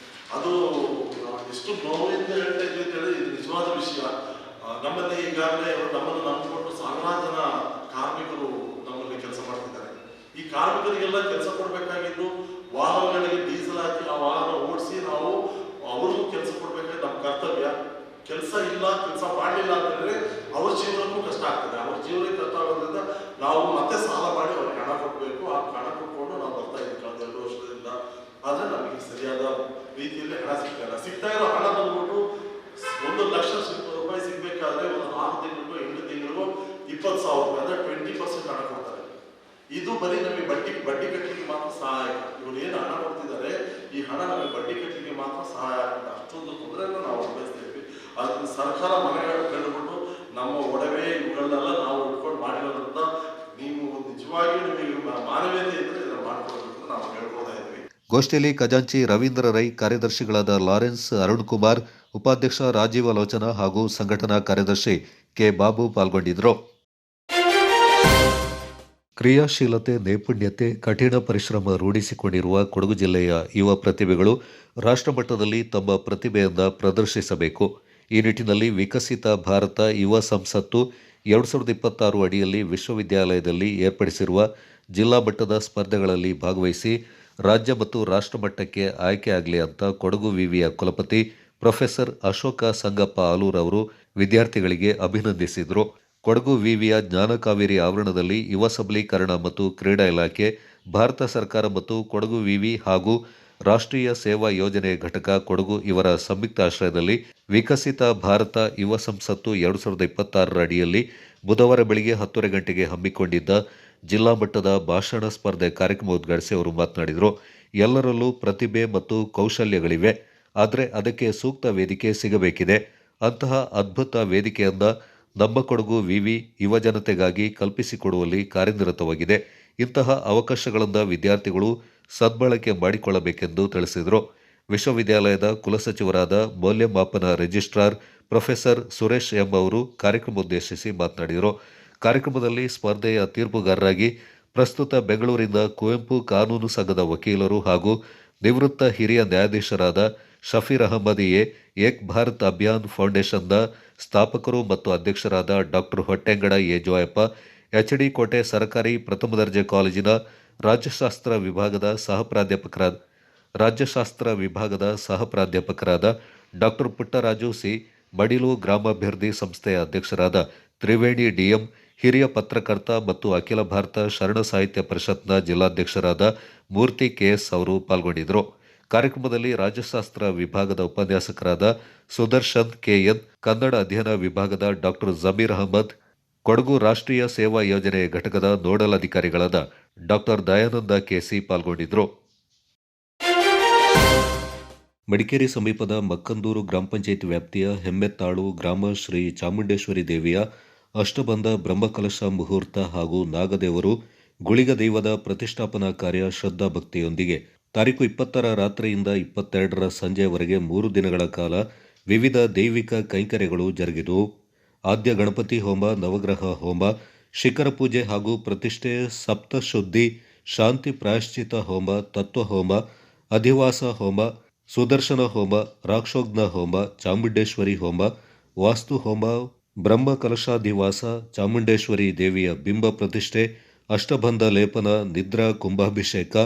ಅದು ಎಷ್ಟು ನೋವಿಂದ ಹೇಳ್ತಾ ಇದ್ವಿ ಅಂತ ಹೇಳಿ ಇದು ನಿಜವಾದ ವಿಷಯ. ನಮ್ಮಲ್ಲಿ ಈಗಾಗಲೇ ನಮ್ಮನ್ನು ನಂಬಿಕೊಂಡು ಸಾವಿರಾರು ಜನ ಕಾರ್ಮಿಕರು ನಮ್ಮಲ್ಲಿ ಕೆಲಸ ಮಾಡ್ತಿದ್ದಾರೆ. ಈ ಕಾರ್ಮಿಕರಿಗೆಲ್ಲ ಕೆಲಸ ಕೊಡ್ಬೇಕಾಗಿದ್ದು ವಾಹನಗಳಿಗೆ ಡೀಸೆಲ್ ಹಾಕಿ ಆ ವಾಹನ ಓಡಿಸಿ ನಾವು ಅವ್ರಿಗೂ ಕೆಲಸ ಕೊಡ್ಬೇಕಾದ್ರೆ ನಮ್ಮ ಕರ್ತವ್ಯ. ಕೆಲಸ ಇಲ್ಲ, ಕೆಲಸ ಮಾಡಲಿಲ್ಲ ಅಂತಂದ್ರೆ ಅವ್ರ ಜೀವನಕ್ಕೂ ಕಷ್ಟ ಆಗ್ತದೆ. ಅವ್ರ ಜೀವನಕ್ಕೆ ಕಷ್ಟ ಆಗೋದ್ರಿಂದ ನಾವು ಮತ್ತೆ ಸಾಲ ಮಾಡಿ ಅವ್ರಿಗೆ ಹಣ ಕೊಡಬೇಕು. ಆ ಹಣ ಕೊಟ್ಕೊಂಡು ನಾವು ಬರ್ತಾ ಇದ್ದೀವಿ ಕಳೆದ 2 ವರ್ಷದಿಂದ. ಆದ್ರೆ ನಮಗೆ ಸರಿಯಾದ ರೀತಿಯಲ್ಲಿ ಹಣ ಸಿಗ್ತಾ ಇರೋ ಹಣ ಬಂದ್ಬಿಟ್ಟು 1 ಲಕ್ಷ ರೂಪಾಯಿ ಸಿಗ್ಬೇಕಾದ್ರೆ ಇದ್ದಾರೆ, ಒಂದು 6 ತಿಂಗಳಿಗೂ 8 ತಿಂಗಳಿಗೂ 20,000 ಅಂದ್ರೆ 20% ಹಣ ಕೊಡ್ತಾರೆ. ಇದು ಬರೀ ನಮಗೆ ಬಡ್ಡಿ ಕಟ್ಟಲಿಕ್ಕೆ ಮಾತ್ರ ಸಹಾಯಕ. ಇವರು ಏನು ಹಣ ಕೊಡ್ತಿದ್ದಾರೆ, ಈ ಹಣ ನಮಗೆ ಬಡ್ಡಿ ಕಟ್ಟಲಿಕ್ಕೆ ಮಾತ್ರ ಸಹಾಯ ಆಗುತ್ತೆ. ಅಷ್ಟೊಂದು ತೊಂದರೆಯನ್ನು ನಾವು ಅನುಭವಿಸ್ತೀವಿ. ಅದನ್ನ ಸರ್ಕಾರ ಮನೆಗಳು ಕಂಡುಬಿಟ್ಟು ನಮ್ಮ ಒಡವೆ ಇವುಗಳನ್ನೆಲ್ಲ ನಾವು ಇಟ್ಕೊಂಡು ಮಾಡಿರೋದ್ರಿಂದ ನೀವು ನಿಜವಾಗಿಯೂ ನಿಮಗೆ ಮಾನವೀಯತೆ ಇದ್ದರೆ ಇದನ್ನು ಮಾಡ್ಕೊಳ್ಬೇಕು ನಾವು ಹೇಳ್ಕೊಳ್ತಾ ಇದ್ವಿ. ಗೋಷ್ಠಿಯಲ್ಲಿ ಖಜಾಂಚಿ ರವೀಂದ್ರ ರೈ, ಕಾರ್ಯದರ್ಶಿಗಳಾದ ಲಾರೆನ್ಸ್, ಅರುಣ್ ಕುಮಾರ್, ಉಪಾಧ್ಯಕ್ಷ ರಾಜೀವ ಲೋಚನ ಹಾಗೂ ಸಂಘಟನಾ ಕಾರ್ಯದರ್ಶಿ ಕೆ ಬಾಬು ಪಾಲ್ಗೊಂಡಿದ್ದರು. ಕ್ರಿಯಾಶೀಲತೆ, ನೈಪುಣ್ಯತೆ, ಕಠಿಣ ಪರಿಶ್ರಮ ರೂಢಿಸಿಕೊಂಡಿರುವ ಕೊಡಗು ಜಿಲ್ಲೆಯ ಯುವ ಪ್ರತಿಭೆಗಳು ರಾಷ್ಟ್ರಮಟ್ಟದಲ್ಲಿ ತಮ್ಮ ಪ್ರತಿಭೆಯಿಂದ ಪ್ರದರ್ಶಿಸಬೇಕು. ಈ ನಿಟ್ಟಿನಲ್ಲಿ ವಿಕಸಿತ ಭಾರತ ಯುವ ಸಂಸತ್ತು 2026 ಅಡಿಯಲ್ಲಿ ವಿಶ್ವವಿದ್ಯಾಲಯದಲ್ಲಿ ಏರ್ಪಡಿಸಿರುವ ಜಿಲ್ಲಾ ಮಟ್ಟದ ಸ್ಪರ್ಧೆಗಳಲ್ಲಿ ಭಾಗವಹಿಸಿ ರಾಜ್ಯ ಮತ್ತು ರಾಷ್ಟ್ರಮಟ್ಟಕ್ಕೆ ಆಯ್ಕೆಯಾಗಲಿ ಅಂತ ಕೊಡಗು ವಿವಿಯ ಕುಲಪತಿ ಪ್ರೊಫೆಸರ್ ಅಶೋಕ ಸಂಗಪ್ಪ ಆಲೂರ್ ಅವರು ವಿದ್ಯಾರ್ಥಿಗಳಿಗೆ ಅಭಿನಂದಿಸಿದರು. ಕೊಡಗು ವಿವಿಯ ಜ್ಞಾನಕಾವೇರಿ ಆವರಣದಲ್ಲಿ ಯುವ ಸಬಲೀಕರಣ ಮತ್ತು ಕ್ರೀಡಾ ಇಲಾಖೆ, ಭಾರತ ಸರ್ಕಾರ ಮತ್ತು ಕೊಡಗು ವಿವಿ ಹಾಗೂ ರಾಷ್ಟ್ರೀಯ ಸೇವಾ ಯೋಜನೆ ಘಟಕ ಕೊಡಗು ಇವರ ಸಂಯುಕ್ತ ಆಶ್ರಯದಲ್ಲಿ ವಿಕಸಿತ ಭಾರತ ಯುವ ಸಂಸತ್ತು 2026 ಅಡಿಯಲ್ಲಿ ಬುಧವಾರ ಬೆಳಗ್ಗೆ 10 ಗಂಟೆಗೆ ಹಮ್ಮಿಕೊಂಡಿದ್ದ ಜಿಲ್ಲಾ ಮಟ್ಟದ ಭಾಷಣ ಸ್ಪರ್ಧೆ ಕಾರ್ಯಕ್ರಮ ಉದ್ಘಾಟಿಸಿ ಅವರು ಮಾತನಾಡಿದರು. ಎಲ್ಲರಲ್ಲೂ ಪ್ರತಿಭೆ ಮತ್ತು ಕೌಶಲ್ಯಗಳಿವೆ, ಆದರೆ ಅದಕ್ಕೆ ಸೂಕ್ತ ವೇದಿಕೆ ಸಿಗಬೇಕಿದೆ. ಅಂತಹ ಅದ್ಭುತ ವೇದಿಕೆಯನ್ನ ನಮ್ಮ ಕೊಡಗು ವಿವಿ ಯುವ ಜನತೆಗಾಗಿ ಕಲ್ಪಿಸಿಕೊಡುವಲ್ಲಿ ಕಾರ್ಯನಿರತವಾಗಿದೆ. ಇಂತಹ ಅವಕಾಶಗಳಿಂದ ವಿದ್ಯಾರ್ಥಿಗಳು ಸದ್ಬಳಕೆ ಮಾಡಿಕೊಳ್ಳಬೇಕೆಂದು ತಿಳಿಸಿದರು. ವಿಶ್ವವಿದ್ಯಾಲಯದ ಕುಲಸಚಿವರಾದ ಮೌಲ್ಯಮಾಪನ ರಿಜಿಸ್ಟ್ರಾರ್ ಪ್ರೊಫೆಸರ್ ಸುರೇಶ್ ಎಂ ಅವರು ಕಾರ್ಯಕ್ರಮ ಉದ್ದೇಶಿಸಿ ಮಾತನಾಡಿದರು. ಕಾರ್ಯಕ್ರಮದಲ್ಲಿ ಸ್ಪರ್ಧೆಯ ತೀರ್ಪುಗಾರರಾಗಿ ಪ್ರಸ್ತುತ ಬೆಂಗಳೂರಿನ ಕುವೆಂಪು ಕಾನೂನು ಸಂಘದ ವಕೀಲರು ಹಾಗೂ ನಿವೃತ್ತ ಹಿರಿಯ ನ್ಯಾಯಾಧೀಶರಾದ ಶಫೀರ್ ಅಹಮದ್ ಎ, ಏಕ್ ಭಾರತ್ ಅಭಿಯಾನ್ ಫೌಂಡೇಶನ್ನ ಸ್ಥಾಪಕರು ಮತ್ತು ಅಧ್ಯಕ್ಷರಾದ ಡಾಕ್ಟರ್ ಹೊಟ್ಟೆಂಗಡ ಎ ಜೋಯಪ್ಪ, ಎಚ್ಡಿ ಕೋಟೆ ಸರ್ಕಾರಿ ಪ್ರಥಮ ದರ್ಜೆ ಕಾಲೇಜಿನ ರಾಜ್ಯಶಾಸ್ತ್ರ ವಿಭಾಗದ ಸಹ ಪ್ರಾಧ್ಯಾಪಕರಾದ ಡಾಕ್ಟರ್ ಪುಟ್ಟರಾಜು ಸಿ, ಮಡಿಲು ಗ್ರಾಮಾಭಿವೃದ್ಧಿ ಸಂಸ್ಥೆಯ ಅಧ್ಯಕ್ಷರಾದ ತ್ರಿವೇಣಿ ಡಿಎಂ, ಹಿರಿಯ ಪತ್ರಕರ್ತ ಮತ್ತು ಅಖಿಲ ಭಾರತ ಶರಣ ಸಾಹಿತ್ಯ ಪರಿಷತ್ನ ಜಿಲ್ಲಾಧ್ಯಕ್ಷರಾದ ಮೂರ್ತಿ ಕೆಎಸ್ ಅವರು ಪಾಲ್ಗೊಂಡಿದ್ದರು. ಕಾರ್ಯಕ್ರಮದಲ್ಲಿ ರಾಜ್ಯಶಾಸ್ತ್ರ ವಿಭಾಗದ ಉಪನ್ಯಾಸಕರಾದ ಸುದರ್ಶನ್ ಕೆಎನ್, ಕನ್ನಡ ಅಧ್ಯಯನ ವಿಭಾಗದ ಡಾಕ್ಟರ್ ಜಮೀರ್ ಅಹಮದ್, ಕೊಡಗು ರಾಷ್ಟ್ರೀಯ ಸೇವಾ ಯೋಜನೆ ಘಟಕದ ನೋಡಲ್ ಅಧಿಕಾರಿಗಳಾದ ಡಾಕ್ಟರ್ ದಯಾನಂದ ಕೆಸಿ ಪಾಲ್ಗೊಂಡಿದ್ದರು. ಮಡಿಕೇರಿ ಸಮೀಪದ ಮಕ್ಕಂದೂರು ಗ್ರಾಮ ಪಂಚಾಯಿತಿ ವ್ಯಾಪ್ತಿಯ ಹೆಮ್ಮೆತ್ತಾಳು ಗ್ರಾಮ ಶ್ರೀ ಚಾಮುಂಡೇಶ್ವರಿ ದೇವಿಯ ಅಷ್ಟಬಂಧ ಬ್ರಹ್ಮಕಲಶ ಮುಹೂರ್ತ ಹಾಗೂ ನಾಗದೇವರು ಗುಳಿಗ ದೈವದ ಪ್ರತಿಷ್ಠಾಪನಾ ಕಾರ್ಯ ಶ್ರದ್ಧಾ ಭಕ್ತಿಯೊಂದಿಗೆ ತಾರೀಖು 20ರ ರಾತ್ರಿಯಿಂದ 22ರ ಸಂಜೆಯವರೆಗೆ 3 ದಿನಗಳ ಕಾಲ ವಿವಿಧ ದೈವಿಕ ಕೈಂಕರ್ಯಗಳು ಜರುಗಿದವು. ಆದ್ಯ ಗಣಪತಿ ಹೋಮ, ನವಗ್ರಹ ಹೋಮ, ಶಿಖರ ಪೂಜೆ ಹಾಗೂ ಪ್ರತಿಷ್ಠೆ, ಸಪ್ತಶುದ್ಧಿ, ಶಾಂತಿ ಪ್ರಾಯಶ್ಚಿತ ಹೋಮ, ತತ್ವ ಹೋಮ, ಅಧಿವಾಸ ಹೋಮ, ಸುದರ್ಶನ ಹೋಮ, ರಾಕ್ಷೋಘ್ನ ಹೋಮ, ಚಾಮುಂಡೇಶ್ವರಿ ಹೋಮ, ವಾಸ್ತು ಹೋಮ, ಬ್ರಹ್ಮ ಕಲಶಾಧಿವಾಸ, ಚಾಮುಂಡೇಶ್ವರಿ ದೇವಿಯ ಬಿಂಬ ಪ್ರತಿಷ್ಠೆ, ಅಷ್ಟಬಂಧ ಲೇಪನ, ನಿದ್ರಾ ಕುಂಭಾಭಿಷೇಕ,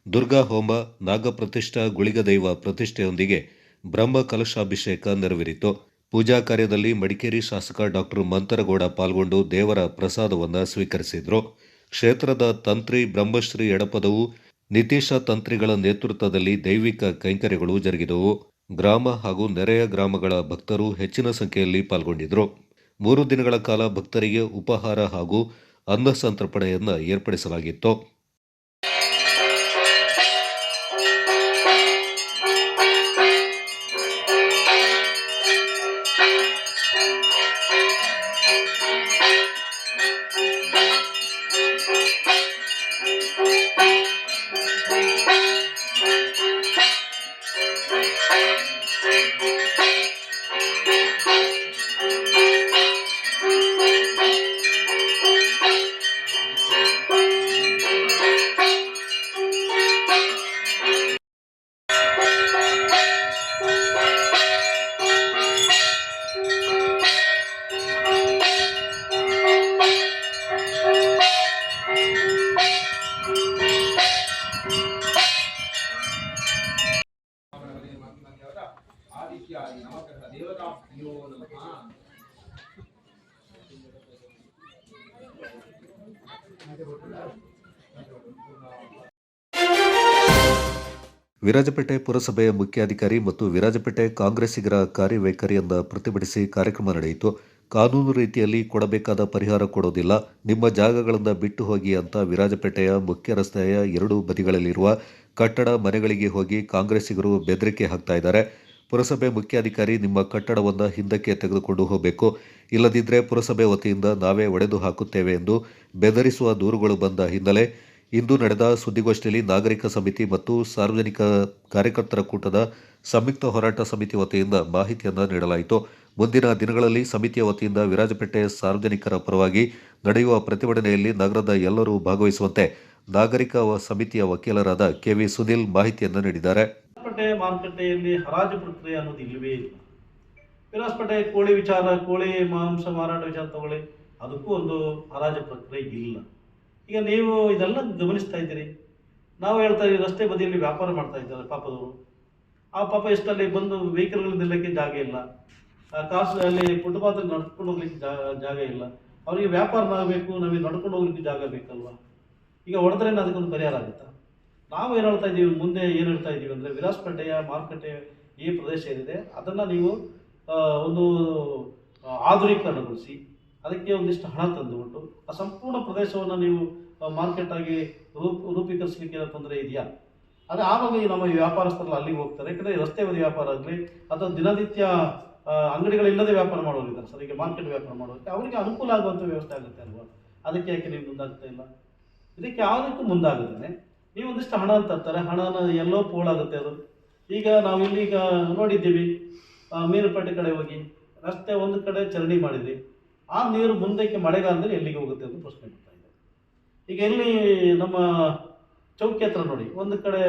ದುರ್ಗಾ ಹೋಮ, ನಾಗಪ್ರತಿಷ್ಠಾ, ಗುಳಿಗದೈವ ಪ್ರತಿಷ್ಠೆಯೊಂದಿಗೆ ಬ್ರಹ್ಮ ಕಲಶಾಭಿಷೇಕ ನೆರವೇರಿತು. ಪೂಜಾ ಕಾರ್ಯದಲ್ಲಿ ಮಡಿಕೇರಿ ಶಾಸಕ ಡಾಕ್ಟರ್ ಮಂತರಗೌಡ ಪಾಲ್ಗೊಂಡು ದೇವರ ಪ್ರಸಾದವನ್ನು ಸ್ವೀಕರಿಸಿದರು. ಕ್ಷೇತ್ರದ ತಂತ್ರಿ ಬ್ರಹ್ಮಶ್ರೀ ಎಡಪದವು ನಿತೀಶ ತಂತ್ರಿಗಳ ನೇತೃತ್ವದಲ್ಲಿ ದೈವಿಕ ಕೈಂಕರ್ಯಗಳು ಜರುಗಿದವು. ಗ್ರಾಮ ಹಾಗೂ ನೆರೆಯ ಗ್ರಾಮಗಳ ಭಕ್ತರು ಹೆಚ್ಚಿನ ಸಂಖ್ಯೆಯಲ್ಲಿ ಪಾಲ್ಗೊಂಡಿದ್ದರು. 3 ದಿನಗಳ ಕಾಲ ಭಕ್ತರಿಗೆ ಉಪಹಾರ ಹಾಗೂ ಅನ್ನ ಸಂತರ್ಪಣೆಯನ್ನು ಏರ್ಪಡಿಸಲಾಗಿತ್ತು. ವಿರಾಜಪೇಟೆ ಪುರಸಭೆಯ ಮುಖ್ಯಾಧಿಕಾರಿ ಮತ್ತು ವಿರಾಜಪೇಟೆ ಕಾಂಗ್ರೆಸ್ಸಿಗರ ಕಾರ್ಯವೈಖರಿಯನ್ನು ಪ್ರತಿಭಟಿಸಿ ಕಾರ್ಯಕ್ರಮ ನಡೆಯಿತು. ಕಾನೂನು ರೀತಿಯಲ್ಲಿ ಕೊಡಬೇಕಾದ ಪರಿಹಾರ ಕೊಡೋದಿಲ್ಲ, ನಿಮ್ಮ ಜಾಗಗಳಿಂದ ಬಿಟ್ಟು ಹೋಗಿ ಅಂತ ವಿರಾಜಪೇಟೆಯ ಮುಖ್ಯ ರಸ್ತೆಯ ಎರಡೂ ಬದಿಗಳಲ್ಲಿರುವ ಕಟ್ಟಡ ಮನೆಗಳಿಗೆ ಹೋಗಿ ಕಾಂಗ್ರೆಸ್ಸಿಗರು ಬೆದರಿಕೆ ಹಾಕ್ತಾ ಇದ್ದಾರೆ. ಪುರಸಭೆ ಮುಖ್ಯಾಧಿಕಾರಿ ನಿಮ್ಮ ಕಟ್ಟಡವನ್ನು ಹಿಂದಕ್ಕೆ ತೆಗೆದುಕೊಂಡು ಹೋಗಬೇಕು, ಇಲ್ಲದಿದ್ದರೆ ಪುರಸಭೆ ವತಿಯಿಂದ ನಾವೇ ಒಡೆದು ಹಾಕುತ್ತೇವೆ ಎಂದು ಬೆದರಿಸುವ ದೂರುಗಳು ಬಂದ ಹಿನ್ನೆಲೆ ಇಂದು ನಡೆದ ಸುದ್ದಿಗೋಷ್ಠಿಯಲ್ಲಿ ನಾಗರಿಕ ಸಮಿತಿ ಮತ್ತು ಸಾರ್ವಜನಿಕ ಕಾರ್ಯಕರ್ತರ ಕೂಟದ ಸಂಯುಕ್ತ ಹೋರಾಟ ಸಮಿತಿ ವತಿಯಿಂದ ಮಾಹಿತಿಯನ್ನು ನೀಡಲಾಯಿತು. ಮುಂದಿನ ದಿನಗಳಲ್ಲಿ ಸಮಿತಿಯ ವತಿಯಿಂದ ವಿರಾಜಪೇಟೆ ಸಾರ್ವಜನಿಕರ ಪರವಾಗಿ ನಡೆಯುವ ಪ್ರತಿಭಟನೆಯಲ್ಲಿ ನಗರದ ಎಲ್ಲರೂ ಭಾಗವಹಿಸುವಂತೆ ನಾಗರಿಕ ಸಮಿತಿಯ ವಕೀಲರಾದ ಕೆವಿ ಸುನಿಲ್ ಮಾಹಿತಿಯನ್ನು ನೀಡಿದ್ದಾರೆ. ವಿರಾಜಪೇಟೆ ಮಾರುಕಟ್ಟೆಯಲ್ಲಿ ಹರಾಜು ಪ್ರಕ್ರಿಯೆ ಅನ್ನೋದು ಇಲ್ಲವೇ ಇಲ್ಲ. ವಿರಾಜಪೇಟೆ ಕೋಳಿ ವಿಚಾರ, ಕೋಳಿ ಮಾಂಸ ಮಾರಾಟ ವಿಚಾರ ತಗೊಳ್ಳಿ, ಅದಕ್ಕೂ ಒಂದು ಹರಾಜು ಪ್ರಕ್ರಿಯೆ ಇಲ್ಲ. ಈಗ ನೀವು ಇದೆಲ್ಲ ಗಮನಿಸ್ತಾ ಇದ್ದೀರಿ. ನಾವು ಹೇಳ್ತಾ ಇದ್ದೀವಿ, ರಸ್ತೆ ಬದಿಯಲ್ಲಿ ವ್ಯಾಪಾರ ಮಾಡ್ತಾ ಇದ್ದಾರೆ ಪಾಪದವರು. ಆ ಪಾಪ ಎಷ್ಟಲ್ಲಿ ಬಂದು ವೆಹಿಕಲ್ಗಳು ನಿಲ್ಲಕ್ಕೆ ಜಾಗ ಇಲ್ಲ, ಅಲ್ಲಿ ಫುಟ್ಪಾತಲ್ಲಿ ನಡ್ಕೊಂಡು ಹೋಗ್ಲಿಕ್ಕೆ ಜಾಗ ಇಲ್ಲ. ಅವರಿಗೆ ವ್ಯಾಪಾರ ಆಗಬೇಕು, ನಮಗೆ ನಡ್ಕೊಂಡು ಹೋಗ್ಲಿಕ್ಕೆ ಜಾಗ ಬೇಕಲ್ವಾ. ಈಗ ಹೊಡೆದ್ರೆ ಅದಕ್ಕೊಂದು ಪರಿಹಾರ ಆಗುತ್ತಾ? ನಾವು ಏನು ಹೇಳ್ತಾ ಇದ್ದೀವಿ, ಮುಂದೆ ಏನು ಹೇಳ್ತಾ ಇದ್ದೀವಿ ಅಂದರೆ, ವಿರಾಜಪೇಟೆಯ ಮಾರುಕಟ್ಟೆ ಈ ಪ್ರದೇಶ ಏನಿದೆ ಅದನ್ನು ನೀವು ಒಂದು ಆಧುನೀಕರಣಗೊಳಿಸಿ ಅದಕ್ಕೆ ಒಂದಿಷ್ಟು ಹಣ ತಂದುಬಿಟ್ಟು ಆ ಸಂಪೂರ್ಣ ಪ್ರದೇಶವನ್ನು ನೀವು ಮಾರ್ಕೆಟ್ ಆಗಿ ರೂಪೀಕರಿಸಲಿಕ್ಕೆ ತೊಂದರೆ ಇದೆಯಾ? ಅದು ಆವಾಗ ನಮ್ಮ ವ್ಯಾಪಾರಸ್ಥರು ಅಲ್ಲಿಗೆ ಹೋಗ್ತಾರೆ. ಯಾಕಂದರೆ ರಸ್ತೆ ಬದಿ ವ್ಯಾಪಾರ ಆಗಲಿ ಅಥವಾ ದಿನನಿತ್ಯ ಅಂಗಡಿಗಳಿಲ್ಲದೆ ವ್ಯಾಪಾರ ಮಾಡೋರಿದ್ದಾರೆ ಸರ್, ಈಗ ಮಾರ್ಕೆಟ್ ವ್ಯಾಪಾರ ಮಾಡೋದಕ್ಕೆ ಅವರಿಗೆ ಅನುಕೂಲ ಆಗುವಂಥ ವ್ಯವಸ್ಥೆ ಆಗುತ್ತೆ ಅಲ್ವಾ? ಅದಕ್ಕೆ ಯಾಕೆ ನೀವು ಮುಂದಾಗ್ತಾ ಇಲ್ಲ? ಇದಕ್ಕೆ ಯಾವುದಕ್ಕೂ ಮುಂದಾಗುತ್ತೇನೆ ನೀವು ಒಂದಿಷ್ಟು ಹಣ ತರ್ತಾರೆ, ಹಣನ ಎಲ್ಲೋ ಪೋಲಾಗುತ್ತೆ ಅದು. ಈಗ ನಾವು ಇಲ್ಲಿಗ ನೋಡಿದ್ದೀವಿ, ಮೀನುಪೇಟೆ ಕಡೆ ಹೋಗಿ ರಸ್ತೆ ಒಂದು ಕಡೆ ಚರಂಡಿ ಮಾಡಿದ್ವಿ, ಆ ನೀರು ಮುಂದಕ್ಕೆ ಮಳೆಗಾಲದಲ್ಲಿ ಎಲ್ಲಿಗೆ ಹೋಗುತ್ತೆ ಅಂತ ಪ್ರಶ್ನೆ ಬರ್ತಾ ಇದೆ. ಈಗ ಎಲ್ಲಿ ನಮ್ಮ ಚೌಕಿ ಹತ್ರ ನೋಡಿ, ಒಂದು ಕಡೆ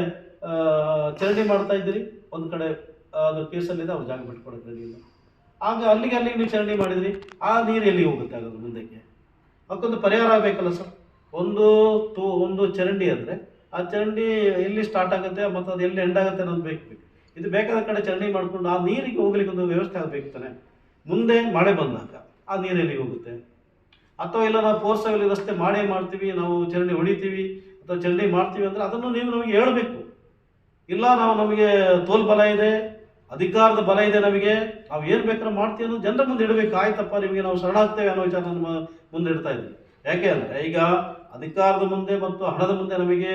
ಚರಂಡಿ ಮಾಡ್ತಾ ಇದ್ದೀರಿ, ಒಂದು ಕಡೆ ಅದು ಕೇಸಲ್ಲಿದೆ, ಅವ್ರು ಜಾಗ ಬಿಟ್ಕೊಡಕ್ಕೆ ರೆಡಿ ಇಲ್ಲ. ಆಗ ಅಲ್ಲಿಗೆ ನೀವು ಚರಂಡಿ ಮಾಡಿದ್ರಿ, ಆ ನೀರು ಎಲ್ಲಿಗೆ ಹೋಗುತ್ತೆ ಆಗೋದು ಮುಂದಕ್ಕೆ? ಅದಕ್ಕೊಂದು ಪರಿಹಾರ ಆಗಬೇಕಲ್ಲ ಸರ್. ಒಂದು ಚರಂಡಿ ಅಂದರೆ ಆ ಚರಂಡಿ ಎಲ್ಲಿ ಸ್ಟಾರ್ಟ್ ಆಗುತ್ತೆ ಮತ್ತು ಅದು ಎಲ್ಲಿ ಎಂಡ್ ಆಗುತ್ತೆ ಅನ್ನೋದು ಬೇಕು. ಇದು ಬೇಕಾದ ಕಡೆ ಚರಂಡಿ ಮಾಡಿಕೊಂಡು ಆ ನೀರಿಗೆ ಹೋಗ್ಲಿಕ್ಕೆ ಒಂದು ವ್ಯವಸ್ಥೆ ಆಗಬೇಕು ತಾನೆ. ಮುಂದೆ ಮಳೆ ಬಂದಾಗ ಆ ನೀರು ಎಲ್ಲಿಗೆ ಹೋಗುತ್ತೆ? ಅಥವಾ ಇಲ್ಲ ನಾವು ಪೋರ್ಸಲ್ಲಿ ರಸ್ತೆ ಮಾಡೇ ಮಾಡ್ತೀವಿ, ನಾವು ಚರಂಡಿ ಹೊಡಿತೀವಿ ಅಥವಾ ಚರಂಡಿ ಮಾಡ್ತೀವಿ ಅಂದರೆ ಅದನ್ನು ನೀವು ನಮಗೆ ಹೇಳಬೇಕು. ಇಲ್ಲ ನಾವು ನಮಗೆ ತೋಲ್ಬಲ ಇದೆ, ಅಧಿಕಾರದ ಬಲ ಇದೆ, ನಮಗೆ ನಾವು ಏನು ಬೇಕಾದ್ರೂ ಮಾಡ್ತೀವಿ ಅನ್ನೋದು ಜನರ ಮುಂದೆ ಇಡಬೇಕು. ಆಯ್ತಪ್ಪ ನಿಮಗೆ ನಾವು ಶರಣಾಗ್ತೇವೆ ಅನ್ನೋ ವಿಚಾರ ನಮ್ಮ ಮುಂದೆ ಇಡ್ತಾ ಇದ್ದೀವಿ. ಯಾಕೆ ಅಂದರೆ ಈಗ ಅಧಿಕಾರದ ಮುಂದೆ ಮತ್ತು ಹಣದ ಮುಂದೆ ನಮಗೆ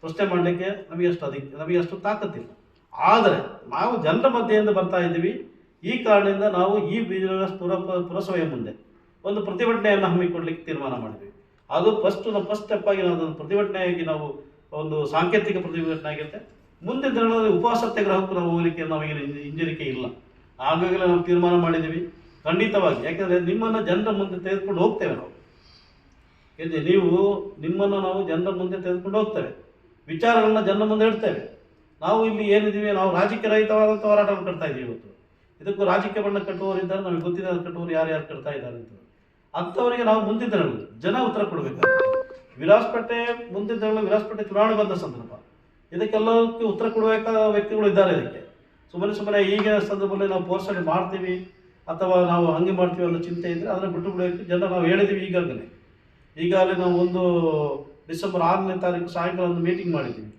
ಪ್ರಶ್ನೆ ಮಾಡಲಿಕ್ಕೆ ನಮಗೆ ಅಷ್ಟು ತಾಕತ್ತಿಲ್ಲ. ಆದರೆ ನಾವು ಜನರ ಮಧ್ಯೆಯಿಂದ ಬರ್ತಾ ಇದ್ದೀವಿ. ಈ ಕಾರಣದಿಂದ ನಾವು ಈ ಪುರಸಭೆಯ ಮುಂದೆ ಒಂದು ಪ್ರತಿಭಟನೆಯನ್ನು ಹಮ್ಮಿಕೊಳ್ಳಲಿಕ್ಕೆ ತೀರ್ಮಾನ ಮಾಡಿದ್ವಿ. ಅದು ಫಸ್ಟ್ ಸ್ಟೆಪ್ ಆಗಿ ನಾವು ಅದನ್ನು ಪ್ರತಿಭಟನೆಯಾಗಿ ನಾವು ಒಂದು ಸಾಂಕೇತಿಕ ಪ್ರತಿಭಟನೆ ಆಗಿರುತ್ತೆ. ಮುಂದಿನ ದಿನಗಳಲ್ಲಿ ಉಪವಾಸ ಸತ್ಯಾಗ್ರಹಕ್ಕೂ ನಾವು ಹೋಗಲಿಕ್ಕೆ ನಮಗೆ ಹಿಂಜರಿಕೆ ಇಲ್ಲ. ಆಗಾಗಲೇ ನಾವು ತೀರ್ಮಾನ ಮಾಡಿದ್ದೀವಿ ಖಂಡಿತವಾಗಿ. ಯಾಕೆಂದರೆ ನಿಮ್ಮನ್ನು ಜನರ ಮುಂದೆ ತೆಗೆದುಕೊಂಡು ಹೋಗ್ತೇವೆ ನಾವು. ನಿಮ್ಮನ್ನು ನಾವು ಜನರ ಮುಂದೆ ತೆಗೆದುಕೊಂಡು ಹೋಗ್ತೇವೆ, ವಿಚಾರಗಳನ್ನ ಜನರ ಮುಂದೆ ಇಡ್ತೇವೆ. ನಾವು ಇಲ್ಲಿ ಏನಿದ್ದೀವಿ, ನಾವು ರಾಜಕೀಯ ರಹಿತವಾದಂಥ ಹೋರಾಟವನ್ನು ಕಟ್ತಾ ಇದ್ದೀವಿ. ಇವತ್ತು ಇದಕ್ಕೂ ರಾಜಕೀಯ ಬಣ್ಣ ಕಟ್ಟುವವರಿದ್ದಾರೆ, ನಮಗೆ ಗೊತ್ತಿದೆ ಅದು ಕಟ್ಟುವವರು ಯಾರ್ಯಾರು ಕಟ್ತಾ ಇದ್ದಾರೆ ಅಂತ. ಅಂಥವರಿಗೆ ನಾವು ಮುಂದಿನ ದಿನಗಳು ಜನ ಉತ್ತರ ಕೊಡಬೇಕಾಗುತ್ತೆ. ಮುಂದಿನ ದಿನಗಳು ವಿರಾಜಪೇಟೆ ಚುನಾವಣೆ ಬಂದ ಸಂದರ್ಭ, ಇದಕ್ಕೆಲ್ಲದಕ್ಕೆ ಉತ್ತರ ಕೊಡಬೇಕಾದ ವ್ಯಕ್ತಿಗಳು ಇದ್ದಾರೆ. ಇದಕ್ಕೆ ಸುಮ್ಮನೆ ಈಗಿನ ಸಂದರ್ಭದಲ್ಲಿ ನಾವು ಪೋರ್ಸಲ್ಲಿ ಮಾಡ್ತೀವಿ ಅಥವಾ ನಾವು ಹಂಗೆ ಮಾಡ್ತೀವಿ ಅನ್ನೋ ಚಿಂತೆ ಇದ್ದರೆ ಅದನ್ನು ಬಿಟ್ಟು ಬಿಡಬೇಕು. ಜನರು ನಾವು ಹೇಳಿದ್ದೀವಿ ಈಗಾಗಲೇ ನಾವು ಡಿಸೆಂಬರ್ 6ನೇ ತಾರೀಕು ಸಾಯಂಕಾಲ ಒಂದು ಮೀಟಿಂಗ್ ಮಾಡಿದ್ದೀವಿ.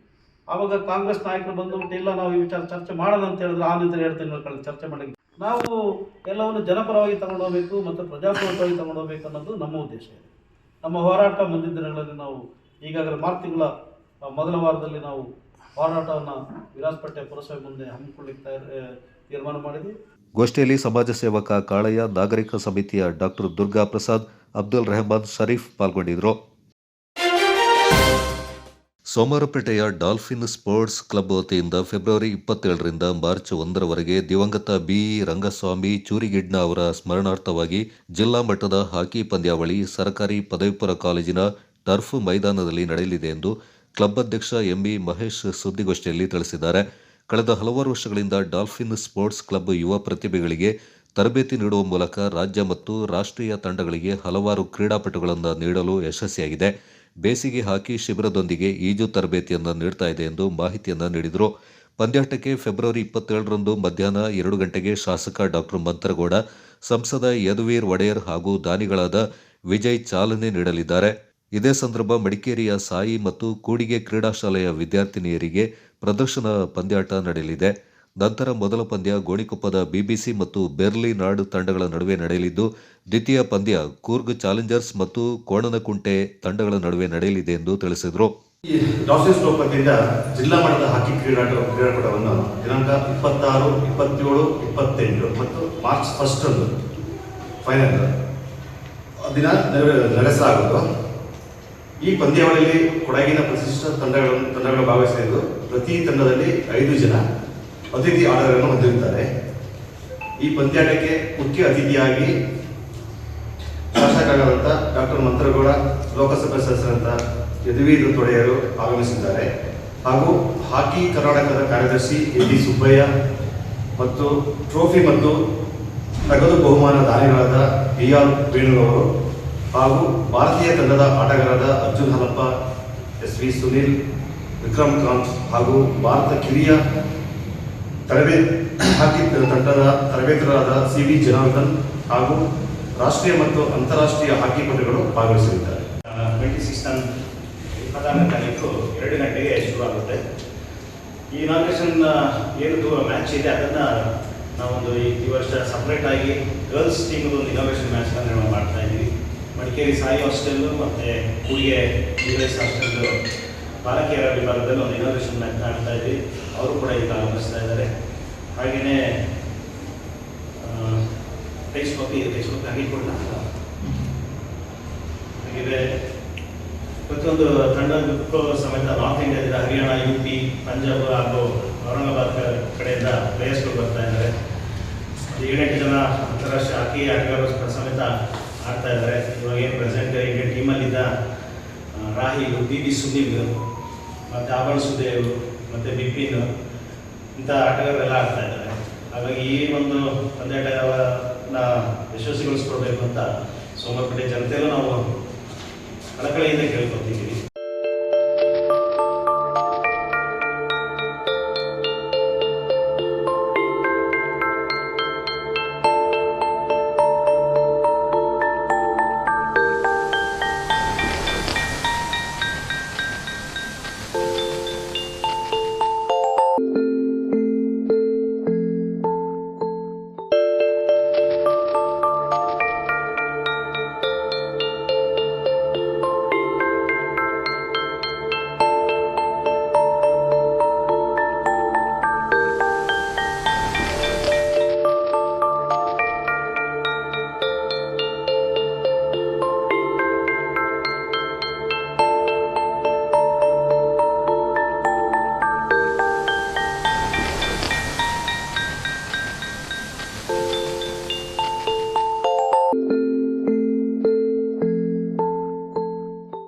ಆವಾಗ ಕಾಂಗ್ರೆಸ್ ನಾಯಕರು ಬಂದುಬಿಟ್ಟು ಇಲ್ಲ ನಾವು ಈ ವಿಚಾರ ಚರ್ಚೆ ಮಾಡೋಣ ಅಂತ ಹೇಳಿದ್ರೆ 6ನೇ 2 ತಿಂಗಳ ಕಾಲ ಚರ್ಚೆ ಮಾಡಲಿಕ್ಕೆ ನಾವು ಎಲ್ಲವನ್ನು ಜನಪರವಾಗಿ ತಗೊಂಡು ಹೋಗಬೇಕು ಮತ್ತು ಪ್ರಜಾಪ್ರಭುತ್ವವಾಗಿ ತಗೊಂಡು ಹೋಗಬೇಕು ಅನ್ನೋದು ನಮ್ಮ ಉದ್ದೇಶ ಇದೆ. ನಮ್ಮ ಹೋರಾಟ ಮುಂದಿನ ದಿನಗಳಲ್ಲಿ ನಾವು ಈಗಾಗಲೇ ಮಾರ್ಚ್ ತಿಂಗಳ ಮೊದಲ ವಾರದಲ್ಲಿ ನಾವು ಹೋರಾಟವನ್ನು ವಿರಾಜಪೇಟೆ ಪುರಸಭೆ ಮುಂದೆ ಹಮ್ಮಿಕೊಳ್ಳಿಕ್ಕೆ ತೀರ್ಮಾನ ಮಾಡಿದ್ವಿ. ಗೋಷ್ಠಿಯಲ್ಲಿ ಸಮಾಜ ಸೇವಕ ಕಾಳಯ್ಯ, ನಾಗರಿಕ ಸಮಿತಿಯ ಡಾಕ್ಟರ್ ದುರ್ಗಾ ಪ್ರಸಾದ್, ಅಬ್ದುಲ್ ರೆಹಮಾನ್ ಶರೀಫ್ ಪಾಲ್ಗೊಂಡಿದ್ದರು. ಸೋಮವಾರಪೇಟೆಯ ಡಾಲ್ಫಿನ್ ಸ್ಪೋರ್ಟ್ಸ್ ಕ್ಲಬ್ ವತಿಯಿಂದ ಫೆಬ್ರವರಿ 27ರಿಂದ ಮಾರ್ಚ್ 1ರವರೆಗೆ ದಿವಂಗತ ಬಿ ರಂಗಸ್ವಾಮಿ ಚೂರಿಗಿಡ್ನ ಅವರ ಸ್ಮರಣಾರ್ಥವಾಗಿ ಜಿಲ್ಲಾ ಮಟ್ಟದ ಹಾಕಿ ಪಂದ್ಯಾವಳಿ ಸರ್ಕಾರಿ ಪದವಿಪೂರ್ವ ಕಾಲೇಜಿನ ಟರ್ಫ್ ಮೈದಾನದಲ್ಲಿ ನಡೆಯಲಿದೆ ಎಂದು ಕ್ಲಬ್ ಅಧ್ಯಕ್ಷ ಎಂಇ ಮಹೇಶ್ ಸುದ್ದಿಗೋಷ್ಠಿಯಲ್ಲಿ ತಿಳಿಸಿದ್ದಾರೆ. ಕಳೆದ ಹಲವಾರು ವರ್ಷಗಳಿಂದ ಡಾಲ್ಫಿನ್ ಸ್ಪೋರ್ಟ್ಸ್ ಕ್ಲಬ್ ಯುವ ಪ್ರತಿಭೆಗಳಿಗೆ ತರಬೇತಿ ನೀಡುವ ಮೂಲಕ ರಾಜ್ಯ ಮತ್ತು ರಾಷ್ಟ್ರೀಯ ತಂಡಗಳಿಗೆ ಹಲವಾರು ಕ್ರೀಡಾಪಟುಗಳನ್ನು ನೀಡಲು ಯಶಸ್ವಿಯಾಗಿದೆ. ಬೇಸಿಗೆ ಹಾಕಿ ಶಿಬಿರದೊಂದಿಗೆ ಈಜು ತರಬೇತಿಯನ್ನು ನೀಡ್ತಾ ಇದೆ ಎಂದು ಮಾಹಿತಿಯನ್ನು ನೀಡಿದರು. ಪಂದ್ಯಾಟಕ್ಕೆ ಫೆಬ್ರವರಿ 27ರಂದು ಮಧ್ಯಾಹ್ನ 2 ಗಂಟೆಗೆ ಶಾಸಕ ಡಾಕ್ಟರ್ ಮಂತ್ರಗೌಡ, ಸಂಸದ ಯದುವೀರ್ ಒಡೆಯರ್ ಹಾಗೂ ದಾನಿಗಳಾದ ವಿಜಯ್ ಚಾಲನೆ ನೀಡಲಿದ್ದಾರೆ. ಇದೇ ಸಂದರ್ಭ ಮಡಿಕೇರಿಯ ಸಾಯಿ ಮತ್ತು ಕೂಡಿಗೆ ಕ್ರೀಡಾ ಶಾಲೆಯ ವಿದ್ಯಾರ್ಥಿನಿಯರಿಗೆ ಪ್ರದರ್ಶನ ಪಂದ್ಯಾಟ ನಡೆಯಲಿದೆ. ನಂತರ ಮೊದಲ ಪಂದ್ಯ ಗೋಣಿಕೊಪ್ಪದ ಬಿಬಿಸಿ ಮತ್ತು ಬೆರ್ಲಿ ನಾಡು ತಂಡಗಳ ನಡುವೆ ನಡೆಯಲಿದ್ದು, ದ್ವಿತೀಯ ಪಂದ್ಯ ಕೂರ್ಗ್ ಚಾಲೆಂಜರ್ಸ್ ಮತ್ತು ಕೋಣನಕುಂಟೆ ತಂಡಗಳ ನಡುವೆ ನಡೆಯಲಿದೆ ಎಂದು ತಿಳಿಸಿದರು. ಈ ಡಾರ್ಸೆಸ್ ವತಿಯಿಂದ ಜಿಲ್ಲಾ ಮಟ್ಟದ ಹಾಕಿ ಕ್ರೀಡಾಕೂಟವನ್ನು ದಿನಾಂಕ 26, 27, 28 ಮತ್ತು ಮಾರ್ಚ್ 1 ಫೈನಲ್ ದಿನ ನಡೆಸಲಾಗುವುದು. ಈ ಪಂದ್ಯಾವಳಿಯಲ್ಲಿ ಕೊಡಗಿನ ಪ್ರತಿಷ್ಠಿತ ತಂಡಗಳು ಭಾಗವಹಿಸಲಿದ್ದು, ಪ್ರತಿ ತಂಡದಲ್ಲಿ 5 ಜನ ಅತಿಥಿ ಆಟಗಾರರನ್ನು ಹೊಂದಿರುತ್ತಾರೆ. ಈ ಪಂದ್ಯಾಟಕ್ಕೆ ಮುಖ್ಯ ಅತಿಥಿಯಾಗಿ ಶಾಸಕರಾದಂಥ ಡಾಕ್ಟರ್ ಮಂತ್ರಗೌಡ, ಲೋಕಸಭಾ ಸದಸ್ಯರಂತ ಯದುವೀರ್ ತೊಡೆಯರು ಆಗಮಿಸಿದ್ದಾರೆ. ಹಾಗೂ ಹಾಕಿ ಕರ್ನಾಟಕದ ಕಾರ್ಯದರ್ಶಿ ಎ.ಡಿ. ಸುಬ್ಬಯ್ಯ ಮತ್ತು ಟ್ರೋಫಿ ಮತ್ತು ನಗದು ಬಹುಮಾನ ದಾನಿಗಳಾದ ಬಿ.ಆರ್. ವೇಣುಗೌಡರು ಹಾಗೂ ಭಾರತೀಯ ತಂಡದ ಆಟಗಾರರಾದ ಅರ್ಜುನ್ ಹಲಪ್ಪ, ಎಸ್.ವಿ. ಸುನಿಲ್, ವಿಕ್ರಮ್ ಕಾಂತ್ ಹಾಗೂ ಭಾರತ ಕಿರಿಯ ಹಾಕಿ ತಂಡದ ತರಬೇತುದಾರರಾದ ಸಿ.ವಿ. ಜನಾರ್ದನ್ ಹಾಗೂ ರಾಷ್ಟ್ರೀಯ ಮತ್ತು ಅಂತಾರಾಷ್ಟ್ರೀಯ ಹಾಕಿ ಪಟುಗಳು ಭಾಗವಹಿಸಲಿದ್ದಾರೆ. 26ನೇ ತಾರೀಕು 2 ಗಂಟೆಗೆ ಶುರುವಾಗುತ್ತೆ. ಈ ಇನಾಗ್ರೇಷನ್ ಏನು ಮ್ಯಾಚ್ ಇದೆ ಅದನ್ನು ನಾವೊಂದು ಈ ವರ್ಷ ಸಪ್ರೇಟಾಗಿ ಗರ್ಲ್ಸ್ ಟೀಮ್ದು ಒಂದು ಇನಾಗ್ರೇಷನ್ ಮ್ಯಾಚ್ನ ನಿರ್ಮಾಣ ಮಾಡ್ತಾ ಇದ್ದೀವಿ. ಮಡಿಕೇರಿ ಸಾಯಿ ಹಾಸ್ಟೆಲ್ಲು ಮತ್ತು ಕೂಡಿಗೆ ಡಿವೈಸ್ ಹಾಸ್ಟೆಲ್ಲು ಬಾಲಕಿಯರ ವಿಭಾಗದಲ್ಲಿ ಒಂದು ಇನಾಗ್ರೇಷನ್ ಮ್ಯಾಚ್ನ ಆಡ್ತಾ ಇದ್ವಿ. ಅವರು ಕೂಡ ಈಗ ಆಗಮಿಸ್ತಾ ಇದ್ದಾರೆ. ಹಾಗೆಯೇ ಟೆಕ್ಸ್ಟ್ ಬುಕ್ ಹಾಕಿಕೊಡೋಣ. ಹಾಗೆ ಪ್ರತಿಯೊಂದು ತಂಡಕ್ಕೂ ಸಮೇತ ನಾರ್ತ್ ಇಂಡಿಯಾದಿಂದ ಹರಿಯಾಣ, UP, ಪಂಜಾಬ್ ಹಾಗೂ ಔರಂಗಾಬಾದ್ ಕಡೆಯಿಂದ ಪ್ಲೇಯರ್ಸ್ಗಳು ಬರ್ತಾ ಇದ್ದಾರೆ. 7-8 ಜನ ಅಂತಾರಾಷ್ಟ್ರೀಯ ಹಾಕಿ ಆಟಗಾರರು ಸಮೇತ ಆಡ್ತಾ ಇದ್ದಾರೆ. ಇವಾಗ ಏನು ಪ್ರೆಸೆಂಟ್ ಇಂಡಿಯನ್ ಟೀಮಲ್ಲಿದ್ದ ರಾಹಿಲ್, ಬಿ.ಬಿ. ಸುನಿಲ್ ಮತ್ತು ಆಭರಣ ಸುದೇವ್ ಮತ್ತು ಬಿಪಿನ್ ಇಂಥ ಆಟಗಾರರೆಲ್ಲ ಆಡ್ತಾ ಇದ್ದಾರೆ. ಹಾಗಾಗಿ ಈ ಒಂದು ಪಂದ್ಯಾಟನ ಯಶಸ್ವಿಗೊಳಿಸ್ಕೊಡ್ಬೇಕು ಅಂತ ಸೋಮವಾರಪೇಟೆ ಜನತೆಯಲ್ಲೂ ನಾವು ಕಳಕಳಿಯಿಂದ ಕೇಳ್ಕೊತಿದ್ದೀವಿ.